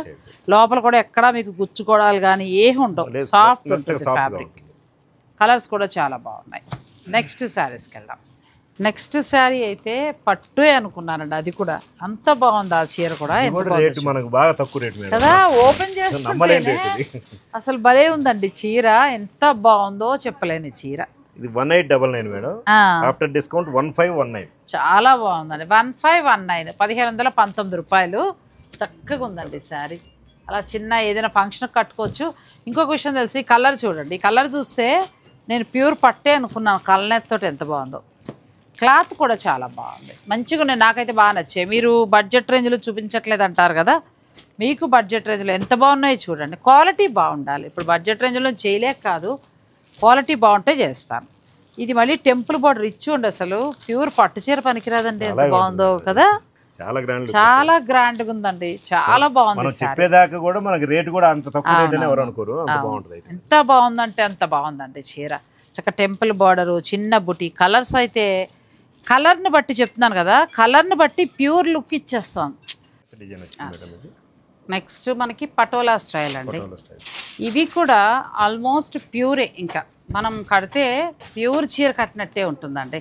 లోపల కూడా ఎక్కడా మీకు గుచ్చుకోవడాలు కానీ ఏమి ఉండవు. సాఫ్ట్ ఉంటుంది ఫ్యాబ్రిక్. కలర్స్ కూడా చాలా బాగున్నాయి. నెక్స్ట్ శారీస్కి వెళ్దాం. నెక్స్ట్ శారీ అయితే పట్టు అనుకున్నానండి. అది కూడా అంత బాగుంది. ఆ చీర కూడా కదా, ఓపెన్ చేస్తుంటే అసలు భలే ఉందండి చీర. ఎంత బాగుందో చెప్పలేని చీర. ఇది 1899 మేడం. After discount 1519. చాలా బాగుందండి. 1519, 1719 రూపాయలు. చక్కగా ఉందండి శారీ. అలా చిన్న ఏదైనా ఫంక్షన్కి కట్టుకోవచ్చు. ఇంకొక విషయం తెలిసి కలర్ చూడండి. ఈ కలర్ చూస్తే నేను ప్యూర్ పట్టే అనుకున్నాను. కలర్ తోటి ఎంత బాగుందో. క్లాత్ కూడా చాలా బాగుంది. మంచిగా ఉన్నాయి. నాకైతే బాగా నచ్చాయి. మీరు బడ్జెట్ రేంజ్లో చూపించట్లేదు అంటారు కదా, మీకు బడ్జెట్ రేంజ్లో ఎంత బాగున్నాయో చూడండి. క్వాలిటీ బాగుండాలి. ఇప్పుడు బడ్జెట్ రేంజ్లో చేయలేక కాదు, క్వాలిటీ బాగుంటే చేస్తాను. ఇది మళ్ళీ టెంపుల్ బార్డర్ రిచ్ ఉండి అసలు ప్యూర్ పట్టు చీర పనికిరాదండి. ఎంత బాగుందో కదా, చాలా గ్రాండ్గా ఉందండి. చాలా బాగుంది. చెప్పేదాకా కూడా మనకి రేట్ కూడా అంత తక్కువ రేట్ అని ఎవరు అనుకోరు. అంత బాగుంటుంది. ఎంత బాగుందంటే అంత బాగుందండి చీర. చక్క టెంపుల్ బార్డరు, చిన్న బుటీ. కలర్స్ అయితే కలర్ని బట్టి చెప్తున్నాను కదా, కలర్ని బట్టి ప్యూర్ లుక్ ఇచ్చేస్తాం. నెక్స్ట్ మనకి పటోలా స్టైల్ అండి. ఇవి కూడా ఆల్మోస్ట్ ప్యూరే. ఇంకా మనం కడితే ప్యూర్ చీర కట్టినట్టే ఉంటుందండి.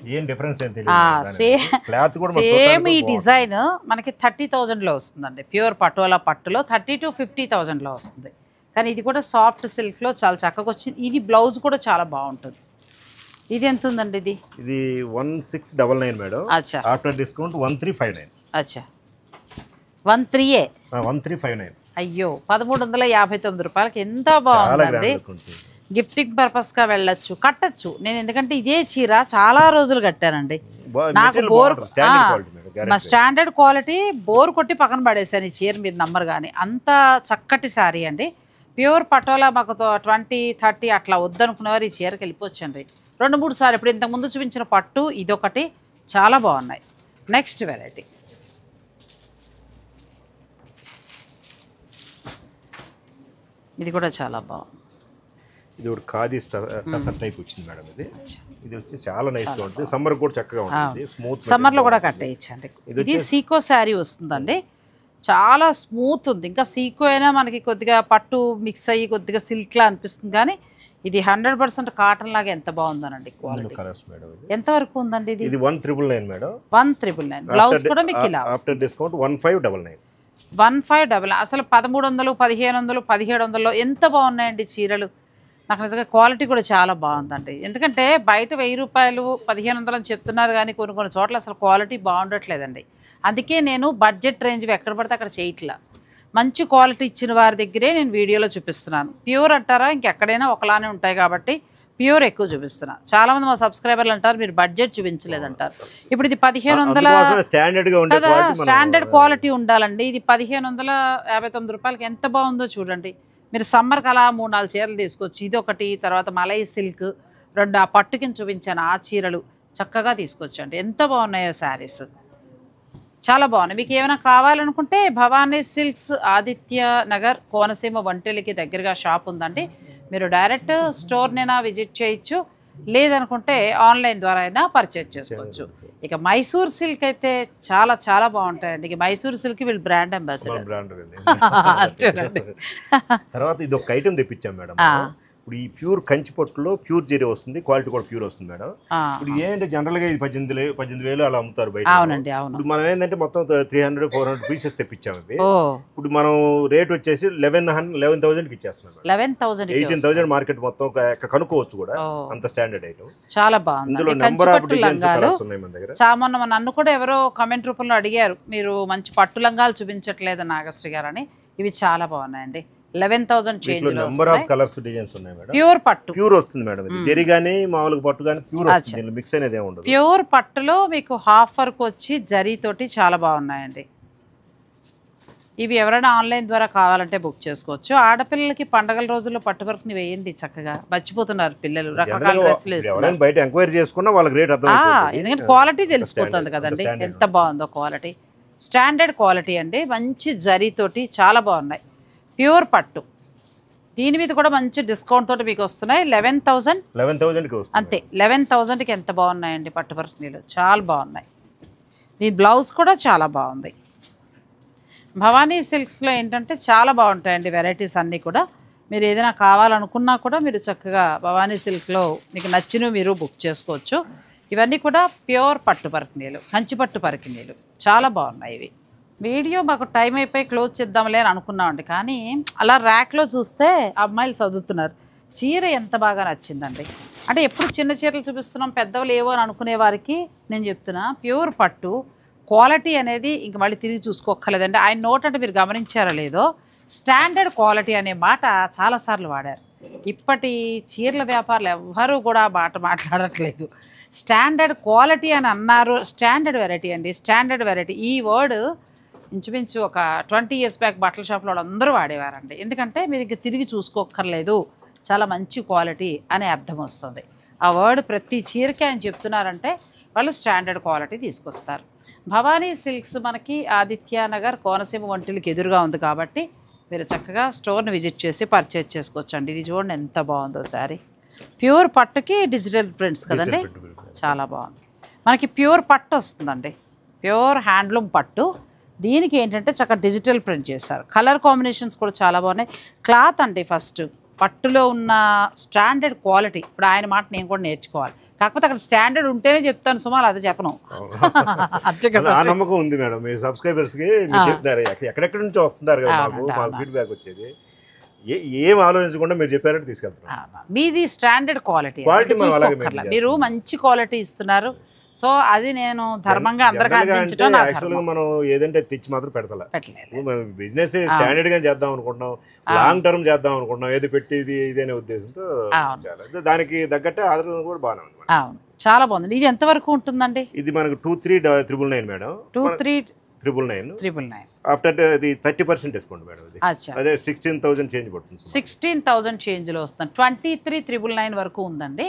సేమ్ ఈ డిజైన్ మనకి 30,000లో వస్తుందండి. ప్యూర్ పటోలా పట్టులో 30,000 to 50,000లో వస్తుంది. కానీ ఇది కూడా సాఫ్ట్ సిల్క్లో చాలా చక్కగా వచ్చింది. ఇది బ్లౌజ్ కూడా చాలా బాగుంటుంది. ఇది ఎంత ఉందండి? ఇది 1699 మేడం. అచ్చా, ఆఫ్టర్ డిస్కౌంట్ 1359. అచ్చా, 1359. అయ్యో, 1359 రూపాయలకి ఎంత బాగుందండి. గిఫ్టింగ్ పర్పస్గా వెళ్ళొచ్చు, కట్టచ్చు. నేను ఎందుకంటే ఇదే చీర చాలా రోజులు కట్టానండి. నాకు బోర్, మా స్టాండర్డ్ క్వాలిటీ బోర్ కొట్టి పక్కన పడేసాను ఈ చీర. మీరు నమ్మరు కానీ అంత చక్కటి శారీ అండి. ప్యూర్ పటోలా. మాకు 20, 30 అట్లా వద్దనుకునేవారు ఈ చీరకి వెళ్ళిపోవచ్చండి. 2-3 సార్లు. ఇప్పుడు ఇంతకుముందు చూపించిన పట్టు ఇదొకటి చాలా బాగున్నాయి. నెక్స్ట్ వెరైటీ ఇది కూడా చాలా బాగుంది. ఇది ఒక ఖాదీ టైప్ వచ్చింది మేడం. ఇది వచ్చి చాలా నైస్గా ఉంటుంది. సమ్మర్ కూడా చక్కగా ఉంటుంది. స్మూత్, సమ్మర్లో కూడా కట్టేయచ్చండి. ఇది సీకో శారీ వస్తుందండి. చాలా స్మూత్ ఉంది. ఇంకా సీకో అయినా మనకి కొద్దిగా పట్టు మిక్స్ అయ్యి కొద్దిగా సిల్క్లా అనిపిస్తుంది. కానీ ఇది 100% కాటన్ లాగా ఎంత బాగుందనండి క్వాలిటీ. ఎంత వరకు ఉందండి ఇది? ఇది 1999 మేడం. 1999. బ్లౌజ్ కూడా మీకు ఇలా ఆఫ్టర్ డిస్కౌంట్ 1599. 1599. అసలు 1300, 1500, 1700లో ఎంత బాగున్నాయండి చీరలు. నాకు నిజంగా క్వాలిటీ కూడా చాలా బాగుందండి. ఎందుకంటే బయట 1000 రూపాయలు 1500 అని చెప్తున్నారు కానీ కొన్ని చోట్ల అసలు క్వాలిటీ బాగుండట్లేదండి. అందుకే నేను బడ్జెట్ రేంజ్ ఎక్కడ పడితే అక్కడ చేయట్లా. మంచి క్వాలిటీ ఇచ్చిన వారి దగ్గరే నేను వీడియోలో చూపిస్తున్నాను. ప్యూర్ అంటారా ఇంకెక్కడైనా ఒకలానే ఉంటాయి కాబట్టి ప్యూర్ ఎక్కువ చూపిస్తున్నా. చాలామంది మా సబ్స్క్రైబర్లు అంటారు మీరు బడ్జెట్ చూపించలేదంటారు. ఇప్పుడు ఇది 1500 కదా, స్టాండర్డ్ క్వాలిటీ ఉండాలండి. ఇది 1559 రూపాయలకి ఎంత బాగుందో చూడండి. మీరు సమ్మర్కి అలా 3-4 చీరలు తీసుకోవచ్చు. ఇది ఒకటి, తర్వాత మలై సిల్క్ 2 ఆ పట్టు కింద చూపించాను ఆ చీరలు చక్కగా తీసుకోవచ్చండి. ఎంత బాగున్నాయో శారీస్, చాలా బాగున్నాయి. మీకు ఏమైనా కావాలనుకుంటే భవానీ సిల్క్స్, ఆదిత్య నగర్, కోనసీమ వంటలకి దగ్గరగా షాప్ ఉందండి. మీరు డైరెక్ట్ స్టోర్నైనా విజిట్ చేయొచ్చు. లేదనుకుంటే ఆన్లైన్ ద్వారా అయినా పర్చేజ్ చేసుకోవచ్చు. ఇక మైసూర్ సిల్క్ అయితే చాలా చాలా బాగుంటాయండి. ఇక మైసూర్ సిల్క్ వీళ్ళు బ్రాండ్ అంబాసిడర్. తర్వాత ఇది ఒక ఐటమ్ తెప్పించాం మేడం. ఇప్పుడు ఈ ప్యూర్ కంచి పట్టులో ప్యూర్ జరీ వస్తుంది, క్వాలిటీ కూడా ప్యూర్ వస్తుంది మేడం. ఇప్పుడు ఏంటంటే జనరల్ గా ఇది 18,000 అలా అమ్ముతారు బయట. అవునండి, అవును. ఇప్పుడు మనం ఏంటంటే మొత్తం 300-400 పీసెస్ తెప్పించాము. ఇప్పుడు మనం రేట్ వచ్చేసి 11,000 ఇచ్చేస్తున్నాం. 18,000 మార్కెట్ మొత్తం కనుక్కోవచ్చు కూడా, అంత స్టాండర్డ్ ఐటమ్. చాలా బాగుంది. ఇందులో నెంబర్ ఆఫ్ డిజైన్స్ కలర్స్ ఉన్నాయి మన దగ్గర. మొన్న నన్ను కూడా ఎవరో కమెంట్ రూపంలో అడిగారు, మీరు మంచి పట్టు లంగాలు చూపించట్లేదు నాగశ్రీ గారు అని. ఇవి చాలా బాగున్నాయండి. 11,000 చేంజ్ లో నెంబర్ ఆఫ్ కలర్స్ డిజైన్స్ ఉన్నాయి మేడం. ప్యూర్ పట్టు, ప్యూర్ వస్తుంది మేడం. ఇది జరీ గానీ మామూలుగా పట్టు గానీ ప్యూర్ వస్తుంది, మిక్స్ అనేది ఏమి ఉండదు. ప్యూర్ పట్టులో మీకు హాఫ్ వర్క్ వచ్చి జరీ తోటి చాలా బాగున్నాయండి. ఇవి ఎవరైనా ఆన్లైన్ ద్వారా కావాలంటే బుక్ చేసుకోవచ్చు. ఆడపిల్లలకి పండగల రోజుల్లో పట్టు వర్క్ ని వేయండి, చక్కగా మర్చిపోతున్నారు పిల్లలు. రకరకాల డ్రెస్సులు ఎవరైనా బయట ఎంక్వైరీ చేసుకున్నా వాళ్ళకి రేట్ అర్థం అయిపోతుంది. ఎందుకంటే క్వాలిటీ తెలిసిపోతుంది కదండి, ఎంత బాగుందో క్వాలిటీ. స్టాండర్డ్ క్వాలిటీ అండి, మంచి జరీ తోటి చాలా బాగున్నాయి. ప్యూర్ పట్టు, దీని మీద కూడా మంచి డిస్కౌంట్ తోటి మీకు వస్తున్నాయి. 11,000 అంతే. 11,000కి ఎంత బాగున్నాయండి పట్టు పర్సనీలు, చాలా బాగున్నాయి. దీని బ్లౌజ్ కూడా చాలా బాగుంది. భవానీ సిల్క్స్లో ఏంటంటే చాలా బాగుంటాయండి వెరైటీస్ అన్నీ కూడా. మీరు ఏదైనా కావాలనుకున్నా కూడా మీరు చక్కగా భవానీ సిల్క్లో మీకు నచ్చినవి మీరు బుక్ చేసుకోవచ్చు. ఇవన్నీ కూడా ప్యూర్ పట్టు పరికిణీలు, కంచి పట్టు పరికిణీలు, చాలా బాగున్నాయి ఇవి. వీడియో మాకు టైం అయిపోయి క్లోజ్ చేద్దాంలే అని అనుకున్నామండి, కానీ అలా ర్యాక్లో చూస్తే అమ్మాయిలు చదువుతున్నారు. చీర ఎంత బాగా నచ్చిందండి. అంటే ఎప్పుడు చిన్న చీరలు చూపిస్తున్నాం, పెద్దవి లేవో అని అనుకునే వారికి నేను చెప్తున్నా, ప్యూర్ పట్టు క్వాలిటీ అనేది ఇంక మళ్ళీ తిరిగి చూసుకోక్కర్లేదండి. ఆయన నోట్ అంటే మీరు గమనించారో లేదో, స్టాండర్డ్ క్వాలిటీ అనే మాట చాలాసార్లు వాడారు. ఇప్పటి చీరల వ్యాపారులు ఎవ్వరూ కూడా మాట మాట్లాడట్లేదు. స్టాండర్డ్ క్వాలిటీ అని అన్నారు. స్టాండర్డ్ వెరైటీ అండి, స్టాండర్డ్ వెరైటీ. ఈ వర్డ్ ఇంచుమించు ఒక 20 years బ్యాక్ బట్టల షాప్లో వాళ్ళందరూ వాడేవారండి. ఎందుకంటే మీరు ఇంక తిరిగి చూసుకోక్కర్లేదు, చాలా మంచి క్వాలిటీ అనే అర్థం వస్తుంది. ఆ వర్డ్ ప్రతి చీరకి ఆయన చెప్తున్నారంటే వాళ్ళు స్టాండర్డ్ క్వాలిటీ తీసుకొస్తారు. భవానీ సిల్క్స్ మనకి ఆదిత్యనగర్ కోనసీమ వంటిలకి ఎదురుగా ఉంది కాబట్టి మీరు చక్కగా స్టోర్ని విజిట్ చేసి పర్చేజ్ చేసుకోవచ్చండి. ఇది చూడండి ఎంత బాగుందో శారీ. ప్యూర్ పట్టుకి డిజిటల్ ప్రింట్స్ కదండి, చాలా బాగుంది. మనకి ప్యూర్ పట్టు వస్తుందండి, ప్యూర్ హ్యాండ్లూమ్ పట్టు. దీనికి ఏంటంటే చక్కగా డిజిటల్ ప్రింట్ చేశారు. కలర్ కాంబినేషన్స్ కూడా చాలా బాగున్నాయి. క్లాత్ అండి ఫస్ట్ పట్టులో ఉన్న స్టాండర్డ్ క్వాలిటీ. ఇప్పుడు ఆయన మాట నేను కూడా నేర్చుకోవాలి, కాకపోతే అక్కడ స్టాండర్డ్ ఉంటేనే చెప్తాను సుమారు, అదే చెప్పను. అంతే కదా, ఆ నమ్మకం ఉంది మేడం. మీ సబ్స్క్రైబర్స్కి చెప్తారు, ఎక్కడెక్కడి నుంచి వస్తున్నారు కదా, మాకు ఫీడ్బ్యాక్ వచ్చేది. ఏం ఆలోచించకుండా మీరు చెప్పారంటే తీసుకెళ్తారు. మీది స్టాండర్డ్ క్వాలిటీ, మీరు మంచి క్వాలిటీ ఇస్తున్నారు. సో అది నేను ధర్మంగా అందరికీ అందించడం నా ధర్మం. మనం ఏదంటే తెచ్చి మాత్రం పెట్టలేదు. బిజినెస్ స్టాండర్డ్ గా చేద్దాం అనుకుంటున్నాం, లాంగ్ టర్మ్ చేద్దాం అనుకుంటున్నాం, ఏది పెట్టి ఇదనే ఉద్దేశంతో దానికి తగ్గట్టే ఆదరణ కూడా బాగానే ఉంది. అవును, చాలా బాగుంది. ఇది ఎంత వరకు ఉంటుందండి? ఇది మనకు 23,999 మేడం. 23,999 ఆఫ్టర్ అది 30% డిస్కౌంట్ మేడం. అదే 16,000 చేంజ్ పడుతుంది. 16,000 చేంజ్ లో వస్తుంది. 23,999 వరకు ఉందండి.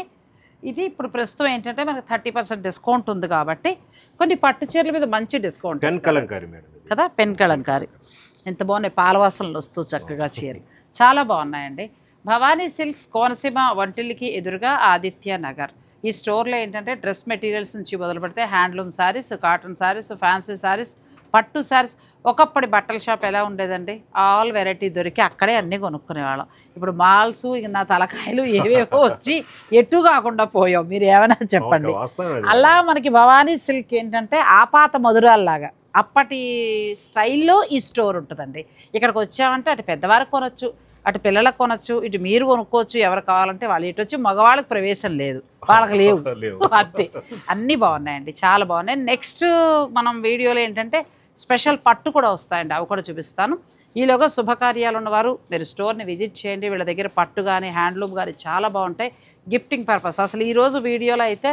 ఇది ఇప్పుడు ప్రస్తుతం ఏంటంటే మనకు 30% డిస్కౌంట్ ఉంది కాబట్టి కొన్ని పట్టు చీరల మీద మంచి డిస్కౌంట్. పెన్ కలంకారీ మేడం కదా, పెన్ కలంకారీ ఎంత బాగున్నాయి, పాలవాసనలు వస్తూ చక్కగా చీరలు చాలా బాగున్నాయండి. భవానీ సిల్క్స్ కోనసీమ వంటిల్లికి ఎదురుగా ఆదిత్యనగర్. ఈ స్టోర్లో ఏంటంటే డ్రెస్ మెటీరియల్స్ నుంచి మొదలు పెడితే handloom saris, cotton saris, fancy saris, పట్టు శారీస్. ఒకప్పటి బట్టల షాప్ ఎలా ఉండేదండి, ఆల్ వెరైటీ దొరికి అక్కడే అన్నీ కొనుక్కునేవాళ్ళం. ఇప్పుడు మాల్స్ ఇక నా తలకాయలు ఏవేవో వచ్చి ఎటు కాకుండా పోయాం. మీరు ఏమైనా చెప్పండి. అలా మనకి భవానీ సిల్క్ ఏంటంటే ఆపాత మధురాల్లాగా అప్పటి స్టైల్లో ఈ స్టోర్ ఉంటుందండి. ఇక్కడికి వచ్చామంటే అటు పెద్దవారికి కొనొచ్చు, అటు పిల్లలకు కొనొచ్చు, ఇటు మీరు కొనుక్కోవచ్చు. ఎవరు కావాలంటే వాళ్ళు ఇటు వచ్చి, మగవాళ్ళకి ప్రవేశం లేదు, వాళ్ళకి లేవు అంతే. అన్నీ బాగున్నాయండి, చాలా బాగున్నాయి. నెక్స్ట్ మనం వీడియోలో ఏంటంటే స్పెషల్ పట్టు కూడా వస్తాయండి, అవి కూడా చూపిస్తాను. ఈలోగా శుభకార్యాలు ఉన్నవారు మీరు స్టోర్ని విజిట్ చేయండి. వీళ్ళ దగ్గర పట్టు కానీ హ్యాండ్లూమ్ కానీ చాలా బాగుంటాయి. గిఫ్టింగ్ పర్పస్ అసలు ఈరోజు వీడియోలో అయితే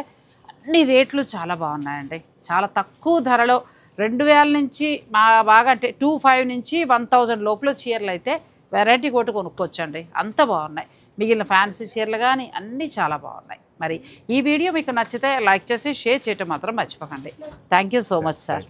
అన్ని రేట్లు చాలా బాగున్నాయండి. చాలా తక్కువ ధరలో 2,000 నుంచి బాగా అంటే 2500 నుంచి 1000 లోపల చీరలు అయితే వెరైటీ కొట్టు కొనుక్కోవచ్చండి, అంత బాగున్నాయి. మిగిలిన ఫ్యాన్సీ చీరలు కానీ అన్నీ చాలా బాగున్నాయి. మరి ఈ వీడియో మీకు నచ్చితే లైక్ చేసి షేర్ చేయటం మాత్రం మర్చిపోకండి. Thank you so much sir.